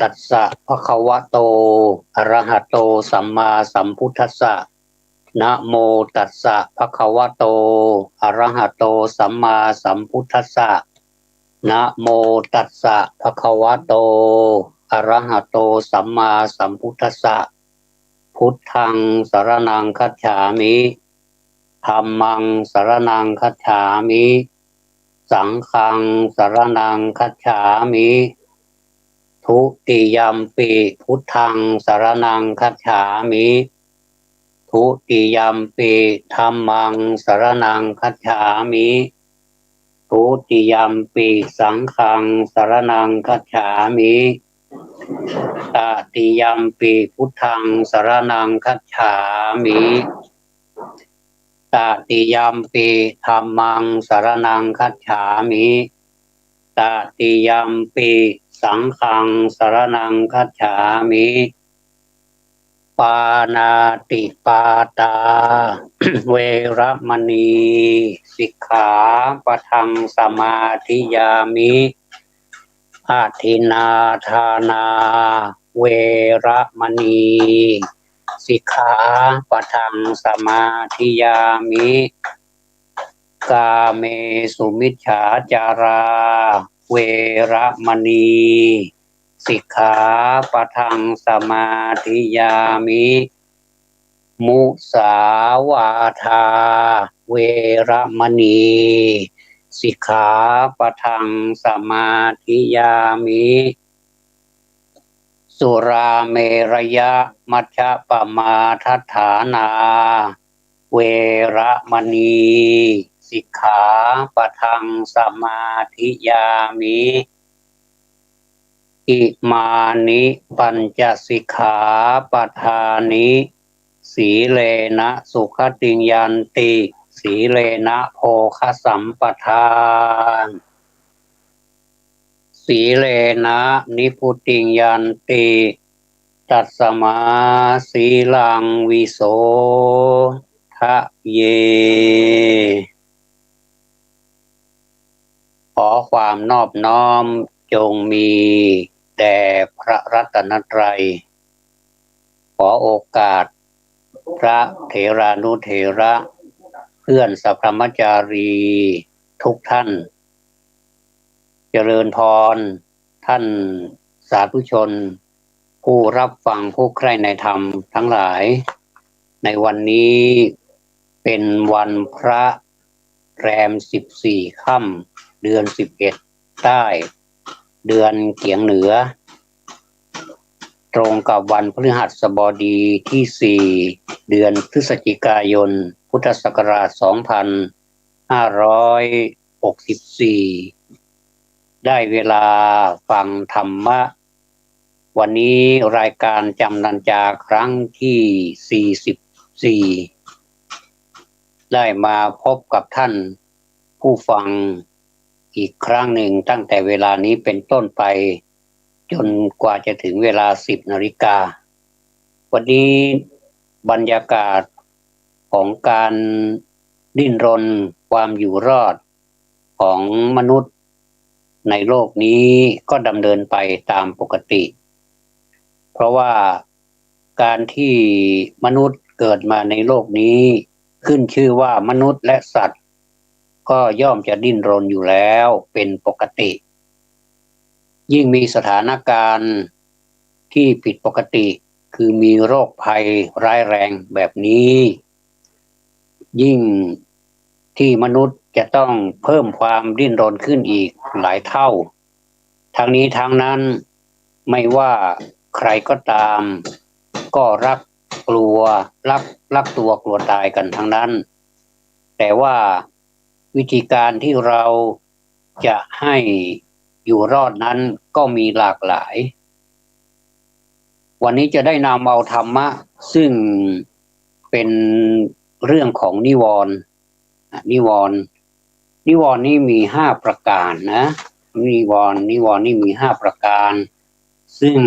ตัสสะภะคะวะโตอะระหะโตสัมมาสัมพุทธัสสะนะโมตัสสะภะคะวะโตอะระหะโตสัมมาสัมพุทธัสสะนะโมตัสสะภะคะวะโตอะระหะโตสัมมาสัมพุทธัสสะพุทธังสรณังคัจฉามิธัมมังสรณังคัจฉามิสังฆังสรณังคัจฉามิทุติยัมปิพุทธังสรณังคัจฉามิทุติยัมปิธัมมังสรณังคัจฉามิทุติยัมปิสังฆังสรณังคัจฉามิตติยัมปิพุทธังสรณังคัจฉามิตติยัมปิธัมมังสรณังคัจฉามิตติยัมปิสังฆังสรณังคัจฉามิปานาติปาตา เวรมณีสิกขาปะทังสมาธิยามิอาทินนาทานาเวรมณีสิกขาปะทังสมาธิยามิกาเมสุมิจฉาจาราเวรมณีสิกขาปะทังสมาธิยามิมุสาวาทาเวรมณีสิกขาปะทังสมาธิยามิสุราเมรยะมัชฌะปมาทัฏฐานาเวรมณีสิกขาปะทังสมาธิยามิอิมานิปัญจสิกขาปทานิสีเลนะสุขติยันติสีเลนะโภคสัมปทานสีเลนะนิพุติยันติตัสสมาสีลังวิโสทะเยขอความนอบน้อมจงมีแด่พระรัตนตรัยขอโอกาสพระเถรานุเถระเพื่อนสัพพมจารีทุกท่านเจริญพรท่านสาธุชนผู้รับฟังผู้ใคร่ในธรรมทั้งหลายในวันนี้เป็นวันพระแรม14 ค่ำเดือน11ใต้เดือนเกียงเหนือตรงกับวันพฤหัสบดีที่4เดือนพฤศจิกายนพุทธศักราช2564ได้เวลาฟังธรรมะวันนี้รายการจำนันจาครั้งที่44ได้มาพบกับท่านผู้ฟังอีกครั้งหนึ่งตั้งแต่เวลานี้เป็นต้นไปจนกว่าจะถึงเวลา10 นาฬิกาวันนี้บรรยากาศของการดิ้นรนความอยู่รอดของมนุษย์ในโลกนี้ก็ดำเนินไปตามปกติเพราะว่าการที่มนุษย์เกิดมาในโลกนี้ขึ้นชื่อว่ามนุษย์และสัตว์ก็ย่อมจะดิ้นรนอยู่แล้วเป็นปกติยิ่งมีสถานการณ์ที่ผิดปกติคือมีโรคภัยร้ายแรงแบบนี้ยิ่งที่มนุษย์จะต้องเพิ่มความดิ้นรนขึ้นอีกหลายเท่าทั้งนี้ทั้งนั้นไม่ว่าใครก็ตามก็รักตัวกลัวตายกันทั้งนั้นแต่ว่าวิธีการที่เราจะให้อยู่รอดนั้นก็มีหลากหลายวันนี้จะได้นำเอาธรรมะซึ่งเป็นเรื่องของนิวรณ์นี่มี5 ประการนะนิวรณ์นี่มี5 ประการซึ่ง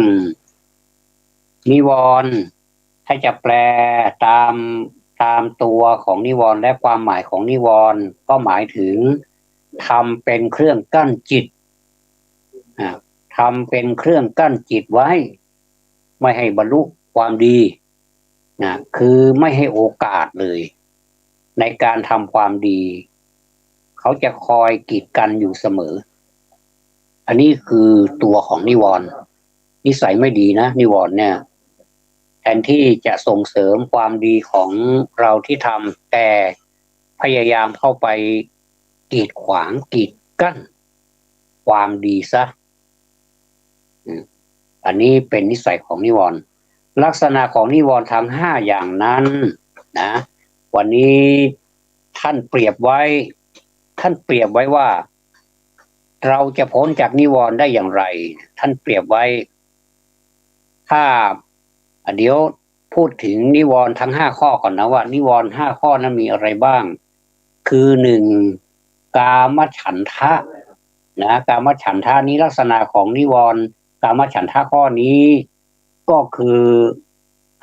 นิวรณ์ถ้าจะแปลตามตัวของนิวรณ์และความหมายของนิวรณ์ก็หมายถึงทำเป็นเครื่องกั้นจิต ทำเป็นเครื่องกั้นจิตไว้ไม่ให้บรรลุความดีนะคือไม่ให้โอกาสเลยในการทำความดีเขาจะคอยกีดกันอยู่เสมออันนี้คือตัวของนิวรณ์นิสัยไม่ดีนะนิวรณ์เนี่ยแทนที่จะส่งเสริมความดีของเราที่ทำแต่พยายามเข้าไปกีดขวางกีดกั้นความดีซะอันนี้เป็นนิสัยของนิวรณ์ลักษณะของนิวรณ์ทั้งห้าอย่างนั้นนะวันนี้ท่านเปรียบไว้ว่าเราจะพ้นจากนิวรณ์ได้อย่างไรท่านเปรียบไว้ถ้าเดี๋ยวพูดถึงนิวรณ์ทั้งห้าข้อก่อนนะว่านิวรณ์ห้าข้อนั้นมีอะไรบ้างคือหนึ่งกามฉันทะนะกามฉันทะนี้ลักษณะของนิวรณ์กามฉันทะข้อนี้ก็คือ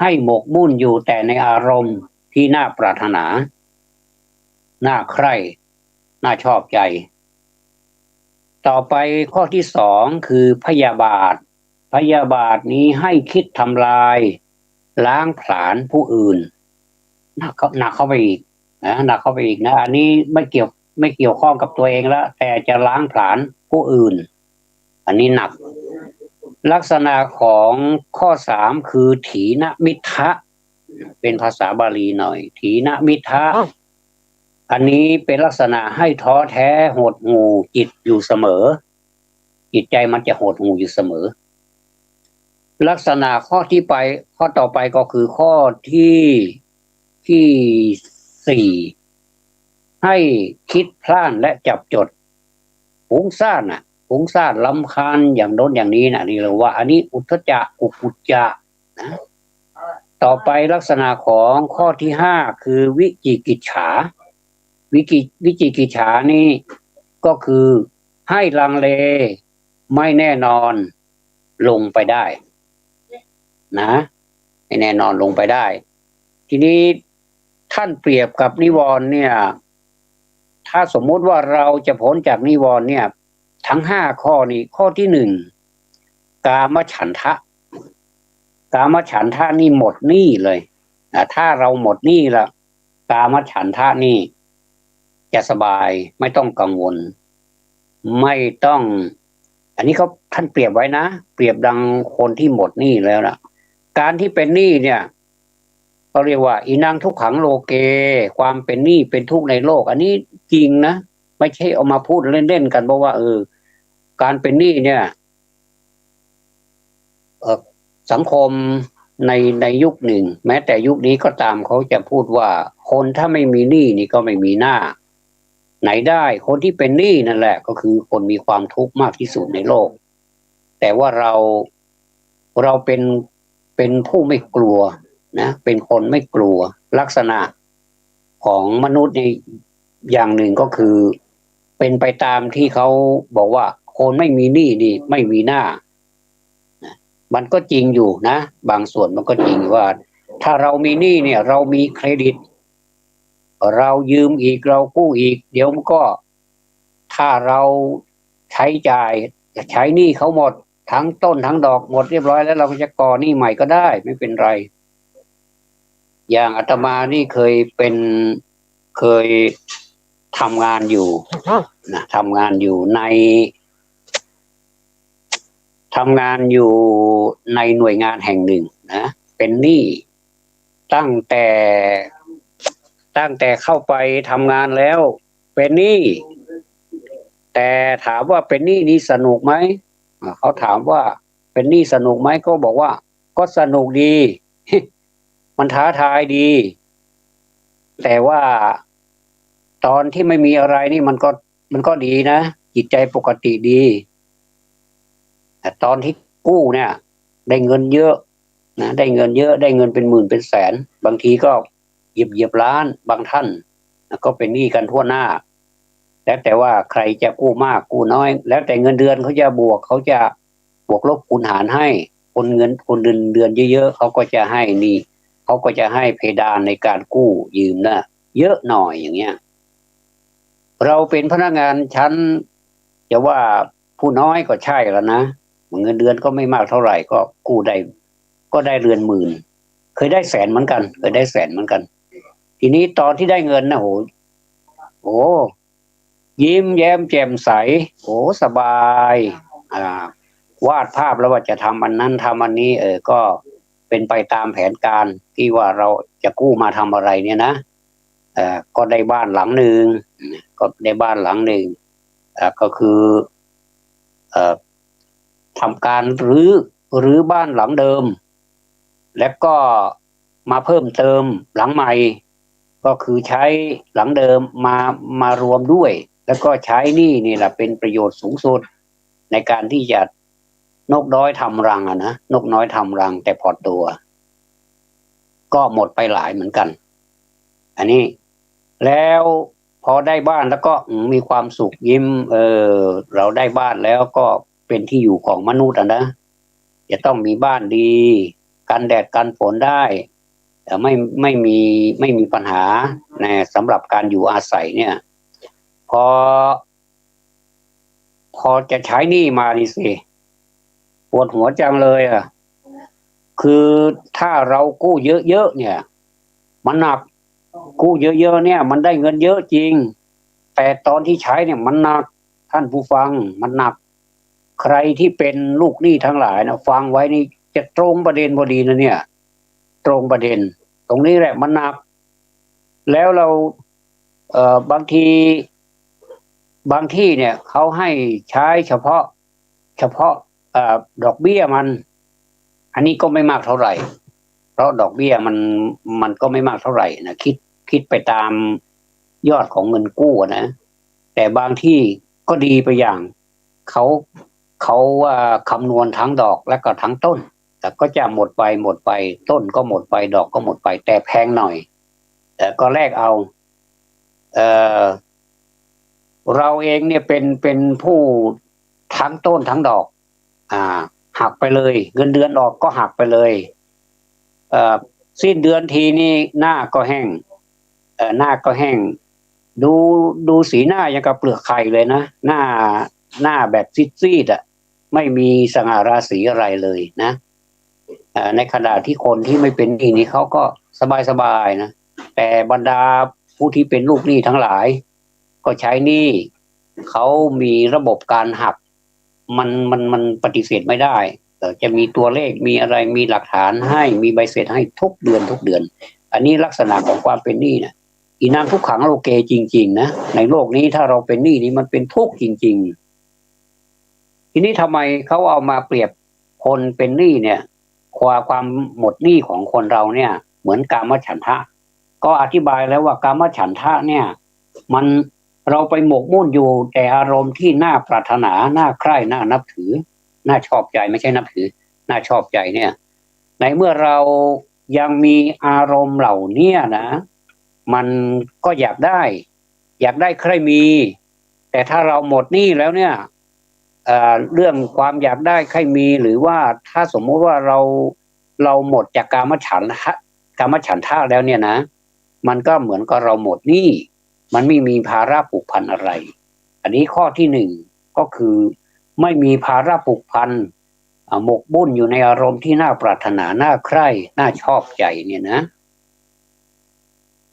ให้หมกมุ่นอยู่แต่ในอารมณ์ที่น่าปรารถนาน่าใคร่น่าชอบใจต่อไปข้อที่สองคือพยาบาทนี้ให้คิดทำลายล้างผลาญผู้อื่นหนักเข้าไปอีกนะหนักเข้าไปอีกนะอันนี้ไม่เกี่ยวข้องกับตัวเองแล้วแต่จะล้างผลาญผู้อื่นอันนี้หนักลักษณะของข้อสามคือถีนมิทะเป็นภาษาบาลีหน่อยถีนมิทะอันนี้เป็นลักษณะให้ท้อแท้หดหู่จิตอยู่เสมอจิตใจมันจะหดหู่อยู่เสมอลักษณะข้อต่อไปก็คือข้อที่สี่ให้คิดพล่านและจับจดฟุ้งซ่านรำคาญอย่างโน้นอย่างนี้นะนี่เราว่าอันนี้อุทธัจจะอุกุจจะนะต่อไปลักษณะของข้อที่ห้าคือวิจิกิจฉาวิจิกิจฉานี่ก็คือให้ลังเลไม่แน่นอนลงไปได้นะไม่แน่นอนลงไปได้ทีนี้ท่านเปรียบกับนิวรณ์เนี่ยถ้าสมมุติว่าเราจะพ้นจากนิวรณ์เนี่ยทั้งห้าข้อนี้ข้อที่หนึ่งกามฉันทะนี่หมดหนี้เลยถ้าเราหมดหนี้ละกามฉันทะนี่จะสบายไม่ต้องกังวลไม่ต้องอันนี้เขาท่านเปรียบไว้นะเปรียบดังคนที่หมดหนี้แล้วนะการที่เป็นหนี้เนี่ยเขาเรียกว่าอีนังทุกขังโลเกความเป็นหนี้เป็นทุกข์ในโลกอันนี้จริงนะไม่ใช่เอามาพูดเล่นๆกันเพราะว่าการเป็นหนี้เนี่ยสังคมในยุคหนึ่งแม้แต่ยุคนี้ก็ตามเขาจะพูดว่าคนถ้าไม่มีหนี้นี่ก็ไม่มีหน้าไหนได้คนที่เป็นหนี้นั่นแหละก็คือคนมีความทุกข์มากที่สุดในโลกแต่ว่าเราเป็นผู้ไม่กลัวนะเป็นคนไม่กลัวลักษณะของมนุษย์ในอย่างหนึ่งก็คือเป็นไปตามที่เขาบอกว่าคนไม่มีหนี้นี่ไม่มีหน้ามันก็จริงอยู่นะบางส่วนมันก็จริงว่าถ้าเรามีหนี้เนี่ยเรามีเครดิตเรายืมอีกเรากู้อีกเดี๋ยวมันก็ถ้าเราใช้จ่ายใช้หนี้เขาหมดทั้งต้นทั้งดอกหมดเรียบร้อยแล้วเราก็จะก่อหนี้ใหม่ก็ได้ไม่เป็นไรอย่างอาตมานี่เคยทำงานอยู่นะทำงานอยู่ในหน่วยงานแห่งหนึ่งนะเป็นหนี้ตั้งแต่เข้าไปทำงานแล้วเป็นหนี้แต่ถามว่าเป็นหนี้นี่สนุกไหมเขาถามว่าเป็นหนี้สนุกไหมก็บอกว่าก็สนุกดี มันท้าทายดีแต่ว่าตอนที่ไม่มีอะไรนี่มันก็ดีนะจิตใจปกติดีแต่ตอนที่กู้เนี่ยได้เงินเยอะนะได้เงินเยอะได้เงินเป็นหมื่นเป็นแสนบางทีก็เหยียบล้านบางท่านก็เป็นหนี้กันทั่วหน้าแล้วแต่ว่าใครจะกู้มากกู้น้อยแล้วแต่เงินเดือนเขาจะบวกลบคูณหารให้คนเดือนเยอะๆเขาก็จะให้นี่เขาก็จะให้เพดานในการกู้ยืมนะเยอะหน่อยอย่างเงี้ยเราเป็นพนักงานชั้นจะว่าผู้น้อยก็ใช่แล้วนะ เงินเดือนก็ไม่มากเท่าไหร่ก็กู้ได้ก็ได้เรือนหมื่นเคยได้แสนเหมือนกันเคยได้แสนเหมือนกันทีนี้ตอนที่ได้เงินนะโหยิ้มแย้มแจ่มใสโหสบายวาดภาพแล้วว่าจะทำอันนั้นทำอันนี้ก็เป็นไปตามแผนการที่ว่าเราจะกู้มาทำอะไรเนี่ยนะก็ได้บ้านหลังหนึ่งก็ได้บ้านหลังหนึ่งก็คือทำการรื้อบ้านหลังเดิมแล้วก็มาเพิ่มเติมหลังใหม่ก็คือใช้หลังเดิมมารวมด้วยแล้วก็ใช้นี่แหละเป็นประโยชน์สูงสุดในการที่จะนกน้อยทำรังนะนกน้อยทำรังแต่พอตัวก็หมดไปหลายเหมือนกันอันนี้แล้วพอได้บ้านแล้วก็มีความสุขยิ้มเราได้บ้านแล้วก็เป็นที่อยู่ของมนุษย์นะจะต้องมีบ้านดีกันแดดกันฝนได้แต่ไม่มีปัญหานะสำหรับการอยู่อาศัยเนี่ยพอจะใช้หนี้มาดิสิปวดหัวจังเลยคือถ้าเรากู้เยอะๆเนี่ยมันหนักกู้เยอะๆเนี่ยมันได้เงินเยอะจริงแต่ตอนที่ใช้เนี่ยมันหนักท่านผู้ฟังมันหนักใครที่เป็นลูกหนี้ทั้งหลายนะฟังไว้นี่จะตรงประเด็นพอดีนะเนี่ยตรงประเด็นตรงนี้แหละมันหนักแล้วเราบางที่เนี่ยเขาให้ใช้เฉพาะดอกเบี้ยมันอันนี้ก็ไม่มากเท่าไหร่เพราะดอกเบี้ยมันก็ไม่มากเท่าไหร่นะคิดไปตามยอดของเงินกู้นะแต่บางที่ก็ดีไปอย่างเขาคำนวณทั้งดอกและก็ทั้งต้นแต่ก็จะหมดไปต้นก็หมดไปดอกก็หมดไปแต่แพงหน่อยแต่ก็แลกเอาเราเองเนี่ยเป็นผู้ทั้งต้นทั้งดอกหักไปเลยเงินเดือนออกก็หักไปเลยสิ้นเดือนทีนี่หน้าก็แห้งหน้าก็แห้งดูสีหน้ายังกับเปลือกไข่เลยนะหน้าแบบซีดไม่มีสง่าราศีอะไรเลยนะในขณะที่คนที่ไม่เป็นหนี้นี่เขาก็สบายนะแต่บรรดาผู้ที่เป็นลูกหนี้ทั้งหลายก็ใช้หนี้เขามีระบบการหักมันปฏิเสธไม่ได้จะมีตัวเลขมีอะไรมีหลักฐานให้มีใบเสร็จให้ทุกเดือนอันนี้ลักษณะของความเป็นหนี้นะอีนางทุกขังโลเกจริงๆนะในโลกนี้ถ้าเราเป็นหนี้นี่มันเป็นทุกข์จริงๆทีนี้ทำไมเขาเอามาเปรียบคนเป็นหนี้เนี่ยความหมดหนี้ของคนเราเนี่ยเหมือนกามฉันทะก็อธิบายแล้วว่ากามฉันทะเนี่ยมันเราไปหมกมุ่นอยู่แต่อารมณ์ที่น่าปรารถนาน่าใคร่น่านับถือน่าชอบใจไม่ใช่นับถือน่าชอบใจเนี่ยในเมื่อเรายังมีอารมณ์เหล่านี้นะมันก็อยากได้ใครมีแต่ถ้าเราหมดหนี้แล้วเนี่ยเรื่องความอยากได้ใครมีหรือว่าถ้าสมมุติว่าเราหมดจากกามฉันทะแล้วเนี่ยนะมันก็เหมือนกับเราหมดหนี้มันไม่มีภาระผูกพันอะไรอันนี้ข้อที่หนึ่งก็คือไม่มีภาระผูกพันหมกบุ่นอยู่ในอารมณ์ที่น่าปรารถนาน่าใคร่น่าชอบใจเนี่ยนะ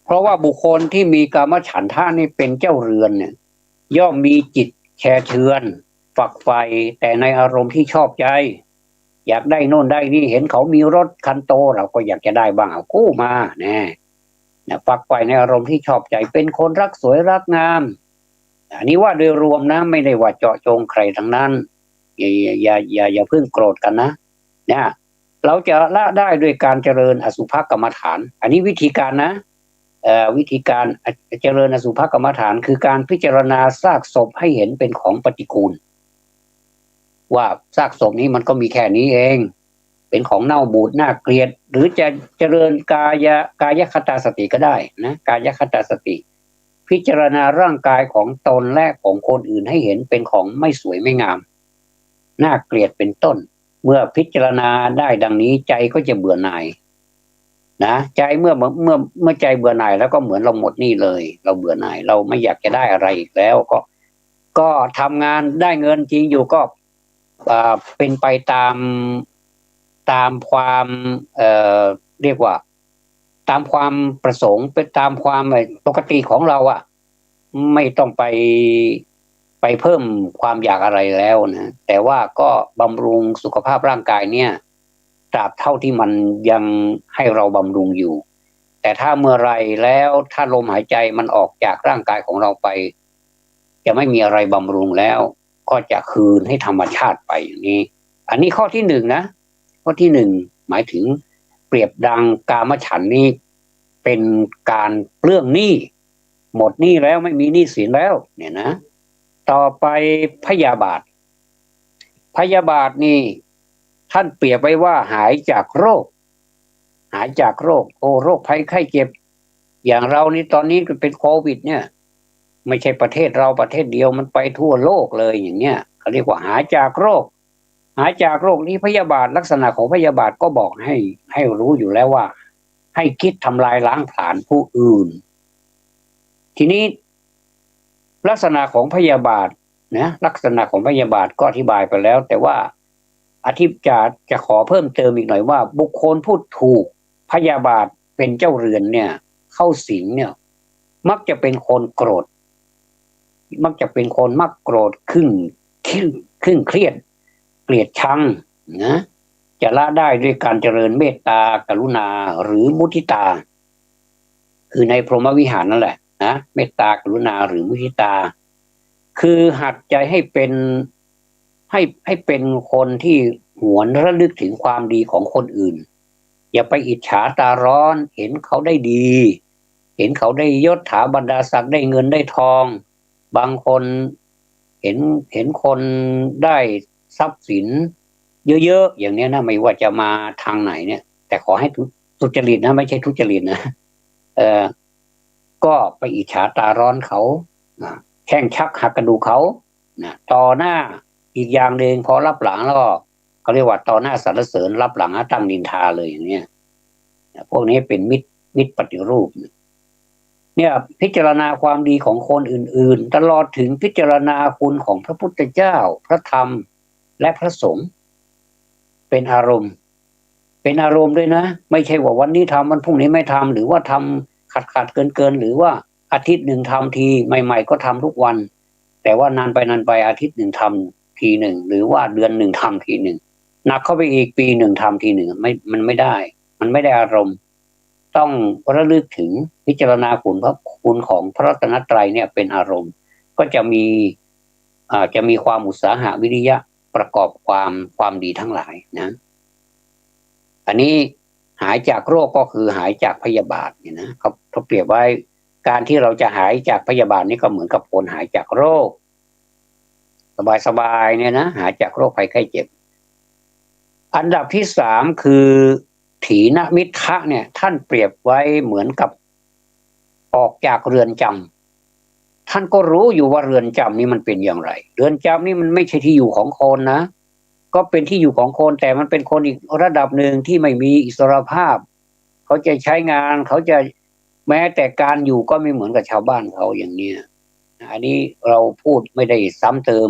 เพราะว่าบุคคลที่มีกามฉันทะนี่เป็นเจ้าเรือนเนี่ยย่อมมีจิตแช่เชือนฝักใฝ่แต่ในอารมณ์ที่ชอบใจอยากได้โน่นได้นี่เห็นเขามีรถคันโตเราก็อยากจะได้บ้างเอากู้มาฝักใฝ่ในอารมณ์ที่ชอบใจเป็นคนรักสวยรักงามอันนี้ว่าโดยรวมนะไม่ได้ว่าเจาะจงใครทั้งนั้นอย่าเพิ่งโกรธกันนะเนี่ยเราจะละได้ด้วยการเจริญอสุภกรรมฐานอันนี้วิธีการนะวิธีการเจริญอสุภกรรมฐานคือการพิจารณาซากศพให้เห็นเป็นของปฏิกูลว่าซากศพนี้มันก็มีแค่นี้เองเป็นของเน่าบูดน่าเกลียดหรือจะเจริญกายคตาสติก็ได้นะกายคตาสติพิจารณาร่างกายของตนและของคนอื่นให้เห็นเป็นของไม่สวยไม่งามน่าเกลียดเป็นต้นเมื่อพิจารณาได้ดังนี้ใจก็จะเบื่อหน่ายนะใจเมื่อใจเบื่อหน่ายแล้วก็เหมือนเราหมดหนี้เลยเราเบื่อหน่ายเราไม่อยากจะได้อะไรอีกแล้วก็ทำงานได้เงินจริงอยู่ก็ เป็นไปตามความเรียกว่าตามความประสงค์เป็นตามความปกติของเราอ่ะไม่ต้องไปเพิ่มความอยากอะไรแล้วนะแต่ว่าก็บำรุงสุขภาพร่างกายเนี่ยตราบเท่าที่มันยังให้เราบำรุงอยู่แต่ถ้าเมื่อไรแล้วถ้าลมหายใจมันออกจากร่างกายของเราไปจะไม่มีอะไรบำรุงแล้วก็จะคืนให้ธรรมชาติไปอย่างนี้อันนี้ข้อที่หนึ่งนะข้อที่หนึ่งหมายถึงเปรียบดังกามฉันท์นี้เป็นการเปลื้องหนี้หมดหนี้แล้วไม่มีหนี้สินแล้วเนี่ยนะต่อไปพยาบาทพยาบาทนี่ท่านเปรียบไว้ว่าหายจากโรคหายจากโรคโรคภัยไข้เจ็บอย่างเรานี่ตอนนี้เป็นโควิดเนี่ยไม่ใช่ประเทศเราประเทศเดียวมันไปทั่วโลกเลยอย่างเนี้ยเขาเรียกว่าหายจากโรคหายจากโรคนี้พยาบาทลักษณะของพยาบาทก็บอกให้รู้อยู่แล้วว่าให้คิดทำลายล้างผลาญผู้อื่นทีนี้ลักษณะของพยาบาทนะลักษณะของพยาบาทก็อธิบายไปแล้วแต่ว่าอธิบจะขอเพิ่มเติมอีกหน่อยว่าบุคคลผู้ถูกพยาบาทเป็นเจ้าเรือนเนี่ยเข้าสิงเนี่ยมักจะเป็นคนโกรธมักจะเป็นคนมักโกรธขึ้นเครียดเกลียดชังนะจะละได้ด้วยการเจริญเมตตากรุณาหรือมุทิตาคือในพรหมวิหารนั่นแหละนะเมตตากรุณาหรือมุทิตาคือหัดใจให้เป็นให้เป็นคนที่หวนระลึกถึงความดีของคนอื่นอย่าไปอิจฉาตาร้อนเห็นเขาได้ดีเห็นเขาได้ยศถาบรรดาศักดิ์ได้เงินได้ทองบางคนเห็นคนได้ทรัพย์สินเยอะๆอย่างนี้นะไม่ว่าจะมาทางไหนเนี่ยแต่ขอให้สุจริตนะไม่ใช่ทุจริตนะก็ไปอิจฉาตาร้อนเขาแช่งชักหักกระดูกเขาต่อหน้าอีกอย่างหนึ่งพอรับหลังแล้วก็เขาเรียกว่าต่อหน้าสรรเสริญรับหลังตั้งนินทาเลยอย่างเนี้ยพวกนี้เป็นมิตรปฏิรูปเนี่ยพิจารณาความดีของคนอื่นๆตลอดถึงพิจารณาคุณของพระพุทธเจ้าพระธรรมและพระสงฆ์เป็นอารมณ์ด้วยนะไม่ใช่ว่าวันนี้ทำวันพรุ่งนี้ไม่ทำหรือว่าทำขาดเกินหรือว่าอาทิตย์หนึ่งทำทีใหม่ๆก็ทำทุกวันแต่ว่านานไปอาทิตย์หนึ่งทำทีหนึ่งหรือว่าเดือนหนึ่งทำทีหนึ่งหนักเข้าไปอีกปีหนึ่งทำทีหนึ่งมันไม่ได้อารมณ์ต้องระลึกถึงพิจารณาคุณของพระรัตนตรัยเนี่ยเป็นอารมณ์ก็จะมีความอุตสาหะวิริยะประกอบความดีทั้งหลายนะอันนี้หายจากโรคก็คือหายจากพยาบาทเนี่ยนะเขาเปรียบไว้การที่เราจะหายจากพยาบาทนี่ก็เหมือนกับคนหายจากโรคสบายเนี่ยนะหายจากโรคภัยไข้เจ็บอันดับที่สามคือถีนมิทะเนี่ยท่านเปรียบไว้เหมือนกับออกจากเรือนจำท่านก็รู้อยู่ว่าเรือนจำนี้มันเป็นอย่างไรเรือนจำนี่มันไม่ใช่ที่อยู่ของคนนะก็เป็นที่อยู่ของคนแต่มันเป็นคนอีกระดับหนึ่งที่ไม่มีอิสรภาพเขาจะใช้งานเขาจะแม้แต่การอยู่ก็ไม่เหมือนกับชาวบ้านเขาอย่างนี้อันนี้เราพูดไม่ได้ซ้ำเติม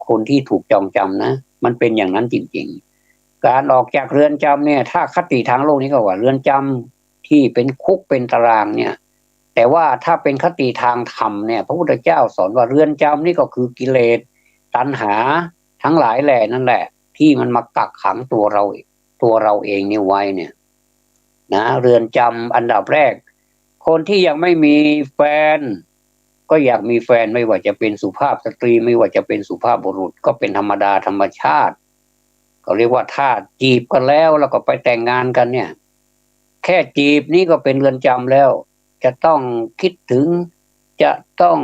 คนที่ถูกจองจำนะมันเป็นอย่างนั้นจริงๆการออกจากเรือนจำเนี่ยถ้าคติทางโลกนี้ก็ว่าเรือนจำที่เป็นคุกเป็นตารางเนี่ยแต่ว่าถ้าเป็นคติทางธรรมเนี่ยพระพุทธเจ้าสอนว่าเรือนจำนี่ก็คือกิเลสตัณหาทั้งหลายแหล่นั่นแหละที่มันมากักขังตัวเราเองนี่ไว้เนี่ยนะเรือนจำอันดับแรกคนที่ยังไม่มีแฟนก็อยากมีแฟนไม่ว่าจะเป็นสุภาพสตรีไม่ว่าจะเป็นสุภาพบุรุษก็เป็นธรรมดาธรรมชาติเขาเรียกว่าถ้าจีบกันแล้วก็ไปแต่งงานกันเนี่ยแค่จีบนี่ก็เป็นเรือนจำแล้วจะต้องคิดถึงจะต้อง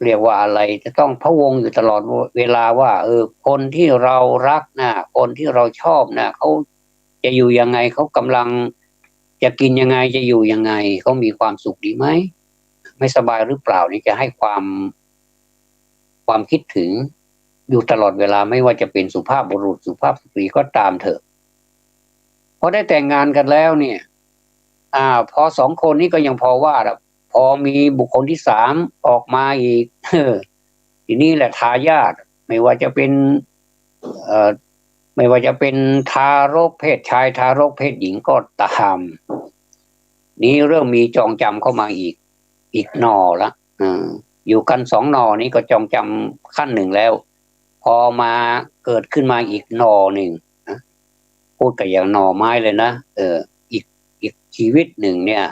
เรียกว่าอะไรจะต้องพะวงอยู่ตลอดเวลาว่าคนที่เรารักนะคนที่เราชอบนะเขาจะอยู่ยังไงเขากำลังจะกินยังไงจะอยู่ยังไงเขามีความสุขดีไหมไม่สบายหรือเปล่านี่จะให้ความคิดถึงอยู่ตลอดเวลาไม่ว่าจะเป็นสุภาพบุรุษสุภาพสตรีก็ตามเถอะพอได้แต่งงานกันแล้วเนี่ยพอสองคนนี้ก็ยังพอว่าพอมีบุคคลที่สามออกมาอีกทีนี้แหละทายาทไม่ว่าจะเป็น เอ่อไม่ว่าจะเป็นทารกเพศชายทารกเพศหญิงก็ตามนี้เริ่มมีจองจำเข้ามาอีกหน่อละอยู่กันสองหน่อนี้ก็จองจำขั้นหนึ่งแล้วพอมาเกิดขึ้นมาอีกหน่อหนึ่งนะพูดกับอย่างหน่อไม้เลยนะอีกอีกชีวิตหนึ่งเนี่ย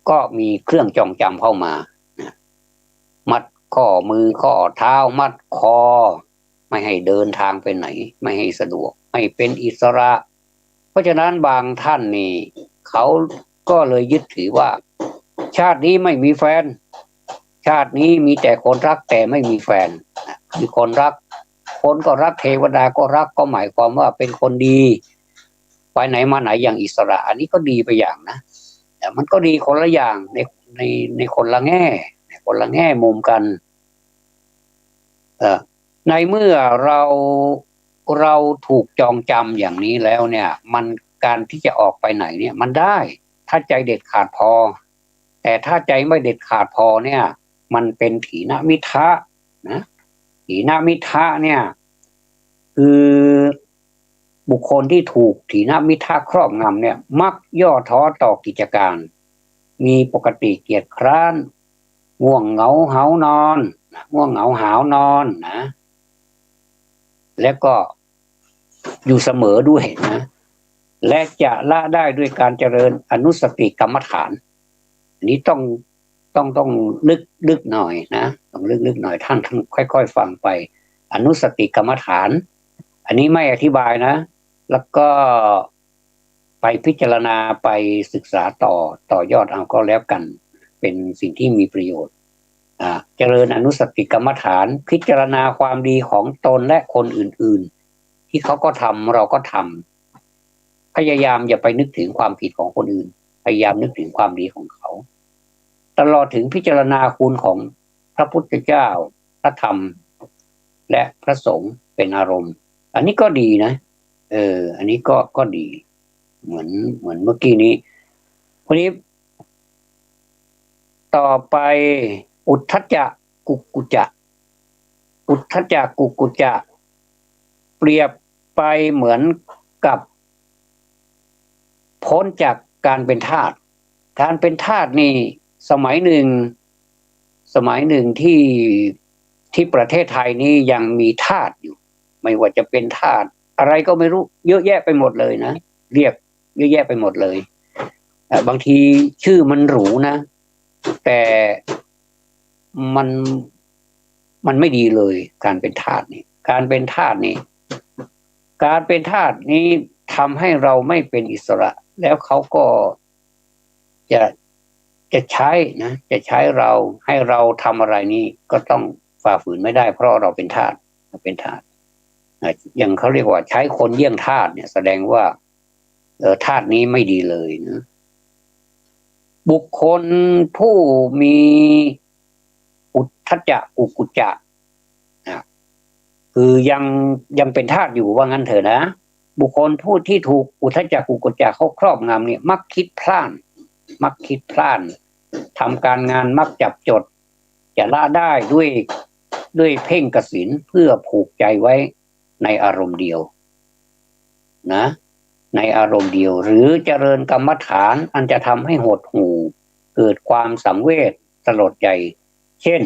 ก็มีเครื่องจองจำเข้ามานะมัดข้อมือข้อเท้ามัดคอไม่ให้เดินทางไปไหนไม่ให้สะดวกไม่เป็นอิสระ เพราะฉะนั้นบางท่านนี่เขาก็เลยยึดถือว่าชาตินี้ไม่มีแฟนชาตินี้มีแต่คนรักแต่ไม่มีแฟนมีคนรักคนก็รักเทวดาก็รักก็หมายความว่าเป็นคนดีไปไหนมาไหนอย่างอิสระอันนี้ก็ดีไปอย่างนะแต่มันก็ดีคนละอย่างในในคนละแง่ในคนละแง่มุมกันในเมื่อเราถูกจองจำอย่างนี้แล้วเนี่ยมันการที่จะออกไปไหนเนี่ยมันได้ถ้าใจเด็ดขาดพอแต่ถ้าใจไม่เด็ดขาดพอเนี่ยมันเป็นถีนมิทะนะถีนมิทะเนี่ยคือบุคคลที่ถูกถีนมิทะครอบงำเนี่ยมักย่อท้อต่อกิจการมีปกติเกียจคร้านง่วงเหงาหานอนง่วงเหงาหาวนอนนะและก็อยู่เสมอด้วยนะและจะละได้ด้วยการเจริญอนุสติกรรมฐานอันนี้ต้องลึกหน่อยนะต้องลึกหน่อยท่านค่อยๆฟังไปอนุสติกรรมฐานอันนี้ไม่อธิบายนะแล้วก็ไปพิจารณาไปศึกษาต่อยอดเอาก็แล้วกันเป็นสิ่งที่มีประโยชน์เจริญอนุสติกรรมฐานพิจารณาความดีของตนและคนอื่นๆที่เขาก็ทำเราก็ทำพยายามอย่าไปนึกถึงความผิดของคนอื่นพยายามนึกถึงความดีของเขาตลอดถึงพิจารณาคุณของพระพุทธเจ้าพระธรรมและพระสงฆ์เป็นอารมณ์อันนี้ก็ดีนะอันนี้ก็ดีเหมือนเมื่อกี้นี้วันนี้ต่อไปอุทธัจจะกุกุจจะอุทธัจจะกุกุจจะเปรียบไปเหมือนกับพ้นจากการเป็นทาสการเป็นทาสนี่สมัยหนึ่งที่ประเทศไทยนี่ยังมีทาสอยู่ไม่ว่าจะเป็นทาสอะไรก็ไม่รู้เยอะแยะไปหมดเลยนะเรียกเยอะแยะไปหมดเลยบางทีชื่อมันหรูนะแต่มันไม่ดีเลยการเป็นทาสนี่การเป็นทาสนี้ทำให้เราไม่เป็นอิสระแล้วเขาก็จะใช้นะจะใช้เราให้เราทำอะไรนี่ก็ต้องฝ่าฝืนไม่ได้เพราะเราเป็นทาสอย่างเขาเรียกว่าใช้คนเยี่ยงทาสเนี่ยแสดงว่าทาสนี้ไม่ดีเลยนะบุคคลผู้มีอุทธัจจะกุกุจจะคือยังเป็นทาสอยู่ว่างั้นเถอะนะบุคคลผู้ที่ถูกอุทธัจจะกุกุจจะเขาครอบงำเนี่ยมักคิดพล่านทำการงานมักจับจดจะละได้ด้วยเพ่งกสิณเพื่อผูกใจไว้ในอารมณ์เดียวนะในอารมณ์เดียวหรือเจริญกรรมฐานอันจะทำให้หดหู่เกิดความสังเวชสลดใจเช่น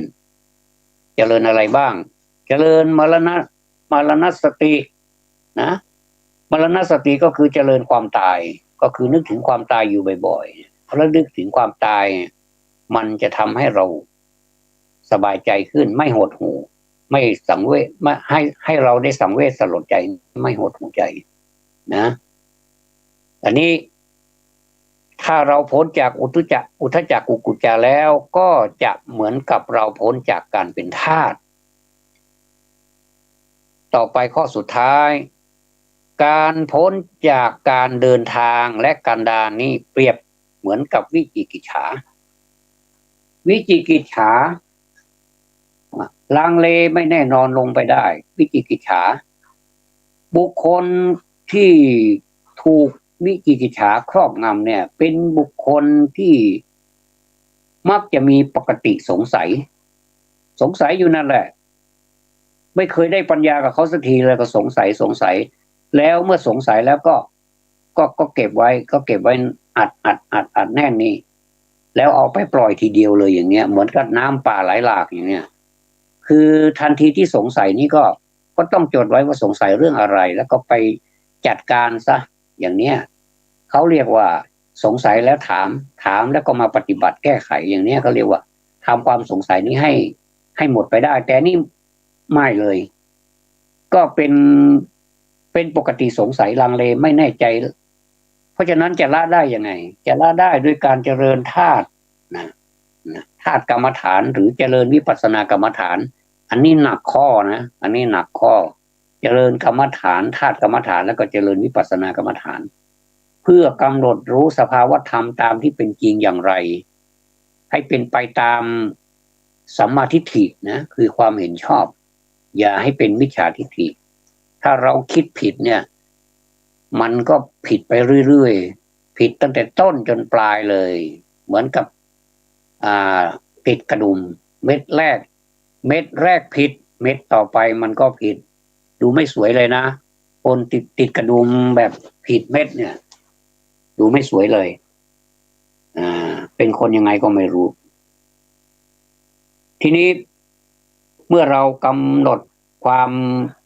เจริญอะไรบ้างเจริญมรณสตินะมรณสติก็คือเจริญความตายก็คือนึกถึงความตายอยู่บ่อยๆแล้วนึกถึงความตายมันจะทำให้เราสบายใจขึ้นไม่หดหู่ไม่สังเวชไม่ให้เราได้สังเวชสลดใจไม่หดหู่ใจนะอันนี้ถ้าเราพ้นจากอุทธัจจะกุกุจจะแล้วก็จะเหมือนกับเราพ้นจากการเป็นทาสต่อไปข้อสุดท้ายการพ้นจากการเดินทางและการดารนี้เปรียบเหมือนกับวิจิกิจฉาลังเลไม่แน่นอนลงไปได้วิจิกิจฉาบุคคลที่ถูกวิจิกิจฉาครอบงำเนี่ยเป็นบุคคลที่มักจะมีปกติสงสัยอยู่นั่นแหละ ไม่เคยได้ปัญญากับเขาสักทีเลยก็สงสัยแล้วเมื่อสงสัยแล้วก็เก็บไว้อัดแน่นนี่แล้วเอาไปปล่อยทีเดียวเลยอย่างเงี้ยเหมือนกับน้ำป่าไหลหลากอย่างเงี้ยคือทันทีที่สงสัยนี่ก็ต้องจดไว้ว่าสงสัยเรื่องอะไรแล้วก็ไปจัดการซะอย่างเนี้ยเขาเรียกว่าสงสัยแล้วถามแล้วก็มาปฏิบัติแก้ไขอย่างเนี้ยเขาเรียกว่าทำความสงสัยนี้ให้หมดไปได้แต่นี่ไม่เลยก็เป็นปกติสงสัยลังเลไม่แน่ใจเพราะฉะนั้นจะละได้ยังไงจะละได้ด้วยการเจริญธาตุนะธาตุกรรมฐานหรือเจริญวิปัสสนากรรมฐานอันนี้หนักข้อนะอันนี้หนักข้อเจริญกรรมฐานธาตุกรรมฐานแล้วก็เจริญวิปัสสนากรรมฐานเพื่อกำหนดรู้สภาวธรรมตามที่เป็นจริงอย่างไรให้เป็นไปตามสัมมาทิฏฐินะคือความเห็นชอบอย่าให้เป็นมิจฉาทิฏฐิถ้าเราคิดผิดเนี่ยมันก็ผิดไปเรื่อยๆผิดตั้งแต่ต้นจนปลายเลยเหมือนกับติดกระดุมเม็ดแรกผิดเม็ดต่อไปมันก็ผิดดูไม่สวยเลยนะคนติดกระดุมแบบผิดเม็ดเนี่ยดูไม่สวยเลยเป็นคนยังไงก็ไม่รู้ทีนี้เมื่อเรากำหนดความ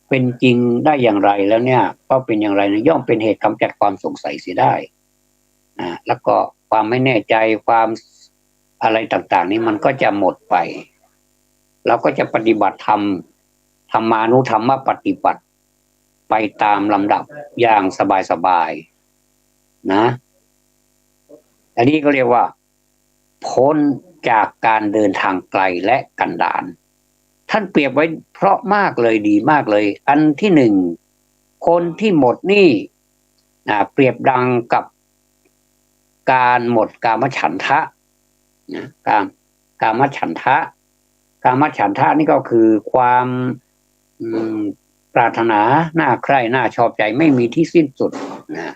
เป็นจริงได้อย่างไรแล้วเนี่ยก็เป็นอย่างไรนะย่อมเป็นเหตุกำจัดความสงสัยเสียได้แล้วก็ความไม่แน่ใจความอะไรต่างๆนี้มันก็จะหมดไปเราก็จะปฏิบัติธรรมานุธรรมปฏิบัติไปตามลำดับอย่างสบายๆนะอันนี้ก็เรียกว่าพ้นจากการเดินทางไกลและกันดารท่านเปรียบไว้เพราะมากเลยดีมากเลยอันที่หนึ่งคนที่หมดหนี้เปรียบดังกับการหมดกามฉันทะนะกามฉันทะนี่ก็คือความปรารถนาน่าใคร่น่าชอบใจไม่มีที่สิ้นสุดนะ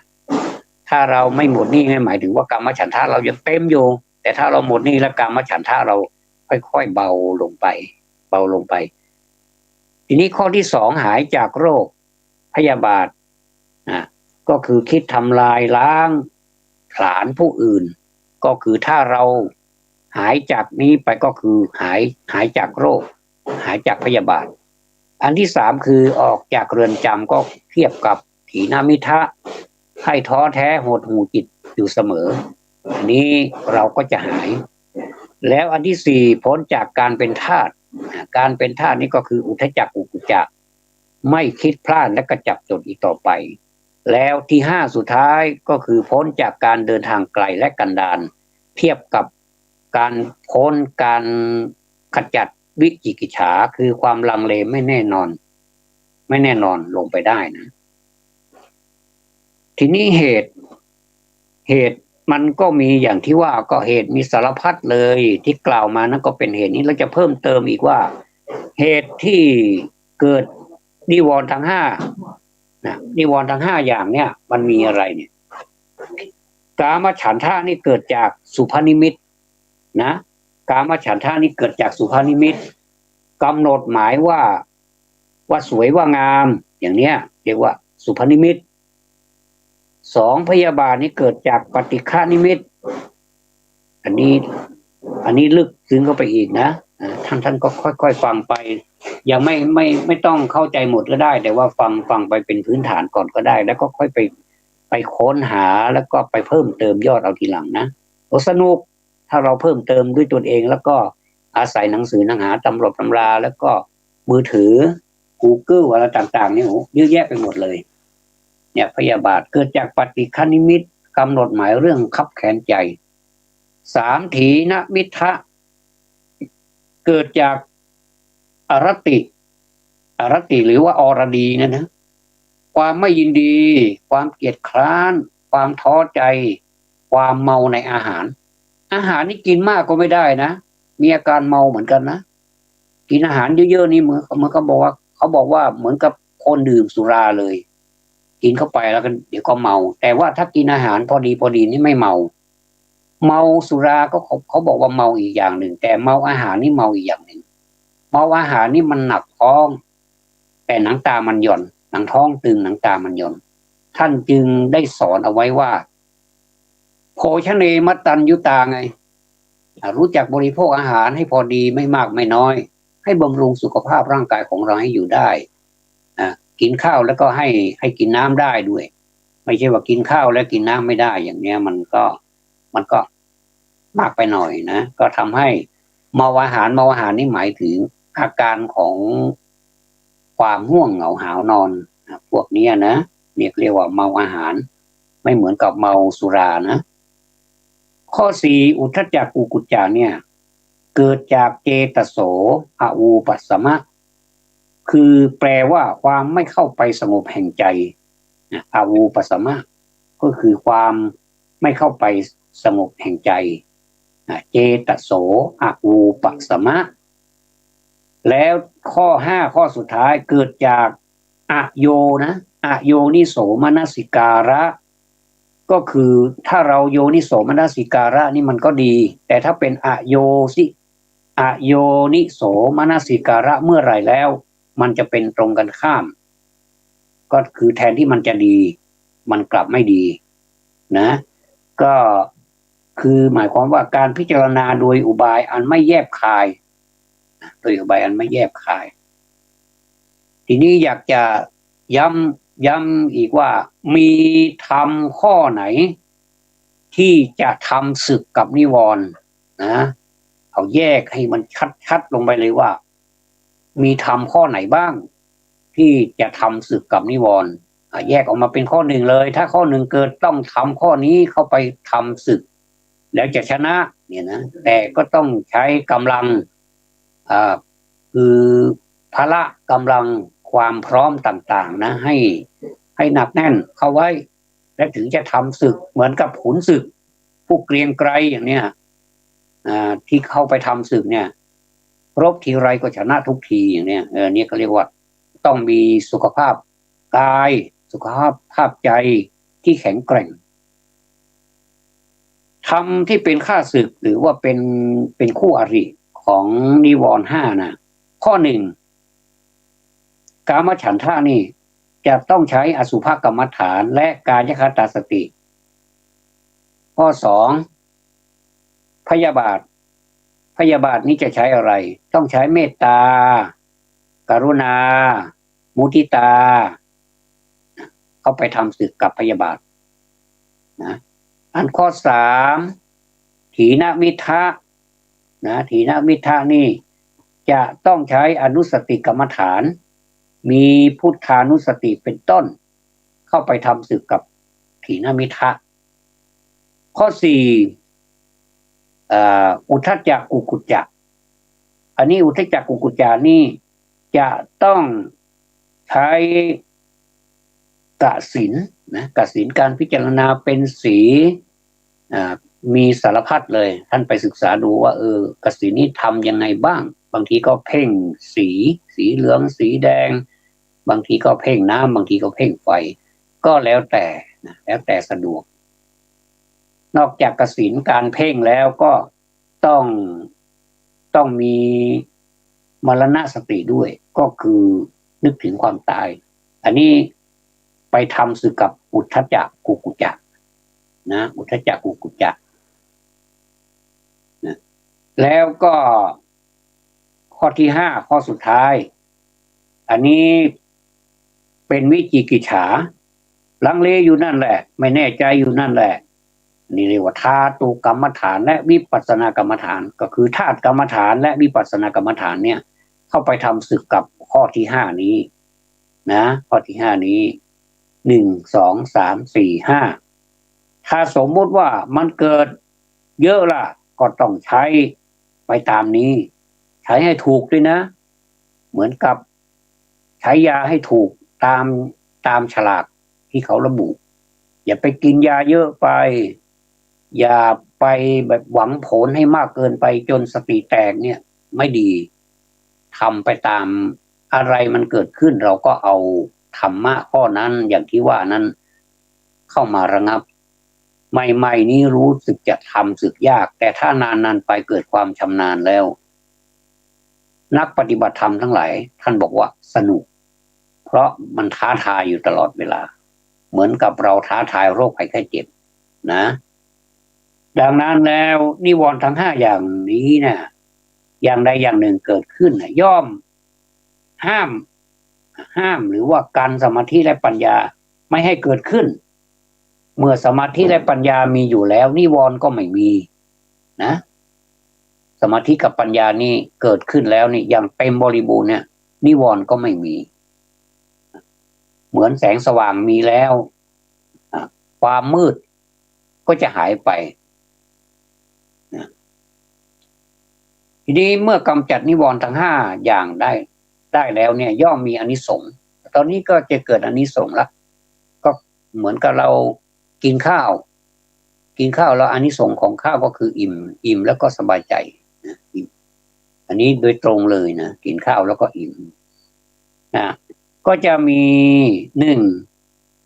ถ้าเราไม่หมดหนี้หมายถึงว่ากามฉันทะเรายังเต็มอยู่แต่ถ้าเราหมดหนี้แล้วกามฉันทะเราค่อยๆเบาลงไปทีนี้ข้อที่สองหายจากโรคพยาบาทก็คือคิดทำลายล้างผลาญผู้อื่นก็คือถ้าเราหายจากนี้ไปก็คือหายจากโรคหายจากพยาบาทอันที่สามคือออกจากเรือนจำก็เทียบกับถีนมิทะให้ท้อแท้หดหู่จิตอยู่เสมออันนี้เราก็จะหายแล้วอันที่สี่พ้นจากการเป็นทาสนี่ก็คืออุทจักกุกุจักไม่คิดพลาดและกระจับจดอีกต่อไปแล้วที่ห้าสุดท้ายก็คือพ้นจากการเดินทางไกลและกันดารเทียบกับการพ้นการขจัดวิจิกิจฉาคือความลังเลไม่แน่นอนลงไปได้นะทีนี้เหตุมันก็มีอย่างที่ว่าก็เหตุมีสารพัดเลยที่กล่าวมานั้นก็เป็นเหตุนี้เราจะเพิ่มเติมอีกว่าเหตุที่เกิดนิวรณ์ทั้งห้านิวรณ์ทั้งห้าอย่างเนี่ยมันมีอะไรเนี่ยกามฉันทะนี่เกิดจากสุภนิมิตนะกามฉันทะนี่เกิดจากสุภนิมิตกำหนดหมายว่าสวยว่างามอย่างเนี้ยเรียกว่าสุภนิมิตสองพยาบาทนี่เกิดจากปฏิฆานิมิตอันนี้ลึกซึ้งเข้าไปอีกนะท่านก็ค่อยๆฟังไปยังไม่ต้องเข้าใจหมดก็ได้แต่ว่าฟังไปเป็นพื้นฐานก่อนก็ได้แล้วก็ค่อยไปค้นหาแล้วก็ไปเพิ่มเติมยอดเอาทีหลังนะสนุกถ้าเราเพิ่มเติมด้วยตนเองแล้วก็อาศัยหนังสือหนังหาตำรับตำราแล้วก็มือถือ Google อะไรต่างๆนี่เยอะแยะไปหมดเลยเนี่ยพยาบาทเกิดจากปฏิฆานิมิตกำหนดหมายเรื่องคับแค้นใจสามถีนมิทะเกิดจากอรติหรือว่าอรดีนะความไม่ยินดีความเกียจคร้านความท้อใจความเมาในอาหารนี่กินมากก็ไม่ได้นะมีอาการเมาเหมือนกันนะกินอาหารเยอะๆนี่เหมือนเขาบอกว่าเหมือนกับคนดื่มสุราเลยกินเข้าไปแล้วก็เดี๋ยวก็เมาแต่ว่าถ้ากินอาหารพอดีนี่ไม่เมาสุราก็เขาบอกว่าเมาอีกอย่างหนึ่งแต่เมาอาหารนี่เมาอีกอย่างหนึ่งเมาอาหารนี่มันหนักท้อง แต่หนังตามันหย่อนหนังท้องตึงหนังตามันหย่อนท่านจึงได้สอนเอาไว้ว่าโภชเนมัตตัญญุตาไงรู้จักบริโภคอาหารให้พอดีไม่มากไม่น้อยให้บำรุงสุขภาพร่างกายของเราให้อยู่ได้กินข้าวแล้วก็ให้กินน้ำได้ด้วยไม่ใช่ว่ากินข้าวแล้วกินน้ำไม่ได้อย่างเนี้ยมันก็มากไปหน่อยนะก็ทำให้เมาอาหารนี่หมายถึงอาการของความง่วงเหงาหาวนอนพวกนี้นะเรียกว่าเมาอาหารไม่เหมือนกับเมาสุรานะข้อสี่อุทธัจจกุกุจจาเนี่ยเกิดจากเจตโสอวูปัสสมะคือแปลว่าความไม่เข้าไปสงบแห่งใจอวูปัสสมะก็คือความไม่เข้าไปสงบแห่งใจเจตโสอวูปัสสมะแล้วข้อห้าข้อสุดท้ายเกิดจากอโยนะอโยนิโสมนสิการะก็คือถ้าเราโยนิโสมนสิการะนี่มันก็ดีแต่ถ้าเป็นอโยนิโสมนสิการะเมื่อไหร่แล้วมันจะเป็นตรงกันข้ามก็คือแทนที่มันจะดีมันกลับไม่ดีนะก็คือหมายความว่าการพิจารณาโดยอุบายอันไม่แยบคายโดยอุบายอันไม่แยบคายทีนี้อยากจะย้ำอีกว่ามีธรรมข้อไหนที่จะทำศึกกับนิวรณ์นะเอาแยกให้มันชัดลงไปเลยว่ามีธรรมข้อไหนบ้างที่จะทำศึกกับนิวรณ์แยกออกมาเป็นข้อหนึ่งเลยถ้าข้อหนึ่งเกิดต้องทำข้อนี้เข้าไปทำศึกแล้วจะชนะเนี่ยนะแต่ก็ต้องใช้กำลังคือพละกำลังความพร้อมต่างๆนะให้หนักแน่นเข้าไว้และถึงจะทำศึกเหมือนกับขุนศึกผู้เกรียงไกรอย่างเนี้ยที่เข้าไปทำศึกเนี่ยรบทีไรก็ชนะทุกทีอย่างเนี้ยนี่ก็เรียกว่าต้องมีสุขภาพกายสุขภาพใจที่แข็งแกร่งธรรมที่เป็นข้าศึกหรือว่าเป็นคู่อริของนิวรณ์ห้านะข้อหนึ่งกามฉันทะนี่จะต้องใช้อสุภกรรมฐานและกายคตาสติข้อสองพยาบาทนี้จะใช้อะไรต้องใช้เมตตากรุณามุทิตาเข้าไปทำศึกกับพยาบาทนะอันข้อสามถีนมิทะนะถีนมิทะนี่จะต้องใช้อนุสติกรรมฐานมีพุทธานุสติเป็นต้นเข้าไปทำศึกกับถีนมิทะข้อสี่อุทธัจจกุกุจจะอันนี้อุทธัจจกุกุจจะนี่จะต้องใช้กสิณนะกสิณการพิจารณาเป็นสีมีสารพัดเลยท่านไปศึกษาดูว่ากสิณนี้ทำยังไงบ้างบางทีก็เพ่งสีเหลืองสีแดงบางทีก็เพ่งน้ำบางทีก็เพ่งไฟก็แล้วแต่นะแล้วแต่สะดวกนอกจากกสิณการเพ่งแล้วก็ต้องมีมรณสติด้วยก็คือนึกถึงความตายอันนี้ไปทำศึกกับอุทธัจจกุกุจจะนะอุทธัจจกุกุจจะนะแล้วก็ข้อที่ห้าข้อสุดท้ายอันนี้เป็นวิจิกิจฉาลังเลอยู่นั่นแหละไม่แน่ใจอยู่นั่นแหละนี่เรียกว่าธาตุกรรมฐานและวิปัสสนากรรมฐานก็คือธาตุกรรมฐานและวิปัสสนากรรมฐานเนี่ยเข้าไปทำศึกกับข้อที่ห้านี้นะข้อที่ห้านี้1 2 3 4 5ถ้าสมมุติว่ามันเกิดเยอะล่ะก็ต้องใช้ไปตามนี้ใช้ให้ถูกด้วยนะเหมือนกับใช้ยาให้ถูกตามฉลากที่เขาระบุอย่าไปกินยาเยอะไปอย่าไปแบบหวังผลให้มากเกินไปจนสติแตกเนี่ยไม่ดีทำไปตามอะไรมันเกิดขึ้นเราก็เอาธรรมะข้อนั้นอย่างที่ว่านั้นเข้ามาระงับใหม่ๆนี้รู้สึกจะทำสึกยากแต่ถ้านานๆไปเกิดความชำนาญแล้วนักปฏิบัติธรรมทั้งหลายท่านบอกว่าสนุก ราะมันท้าทายอยู่ตลอดเวลาเหมือนกับเราท้าทายโรคภัยไข้เจ็บนะดังนั้นแล้วนิวรณ์ทั้งห้าอย่างนี้เนี่ยอย่างใดอย่างหนึ่งเกิดขึ้นย่อมห้ามหรือว่ากันสมาธิและปัญญาไม่ให้เกิดขึ้นเมื่อสมาธิและปัญญามีอยู่แล้วนิวรณ์ก็ไม่มีนะสมาธิกับปัญญานี่เกิดขึ้นแล้วนี่อย่างเต็มบริบูรณ์เนี่ยนิวรณ์ก็ไม่มีเหมือนแสงสว่างมีแล้วความมืดก็จะหายไปทีนี้เมื่อกำจัดนิวรณ์ทั้งห้าอย่างได้แล้วเนี่ยย่อมมีอานิสงส์ตอนนี้ก็จะเกิดอานิสงส์ละก็เหมือนกับเรากินข้าวแล้วอานิสงส์ของข้าวก็คืออิ่มแล้วก็สบายใจอิ่มอันนี้โดยตรงเลยนะกินข้าวแล้วก็อิ่มนะก็จะมีหนึ่ง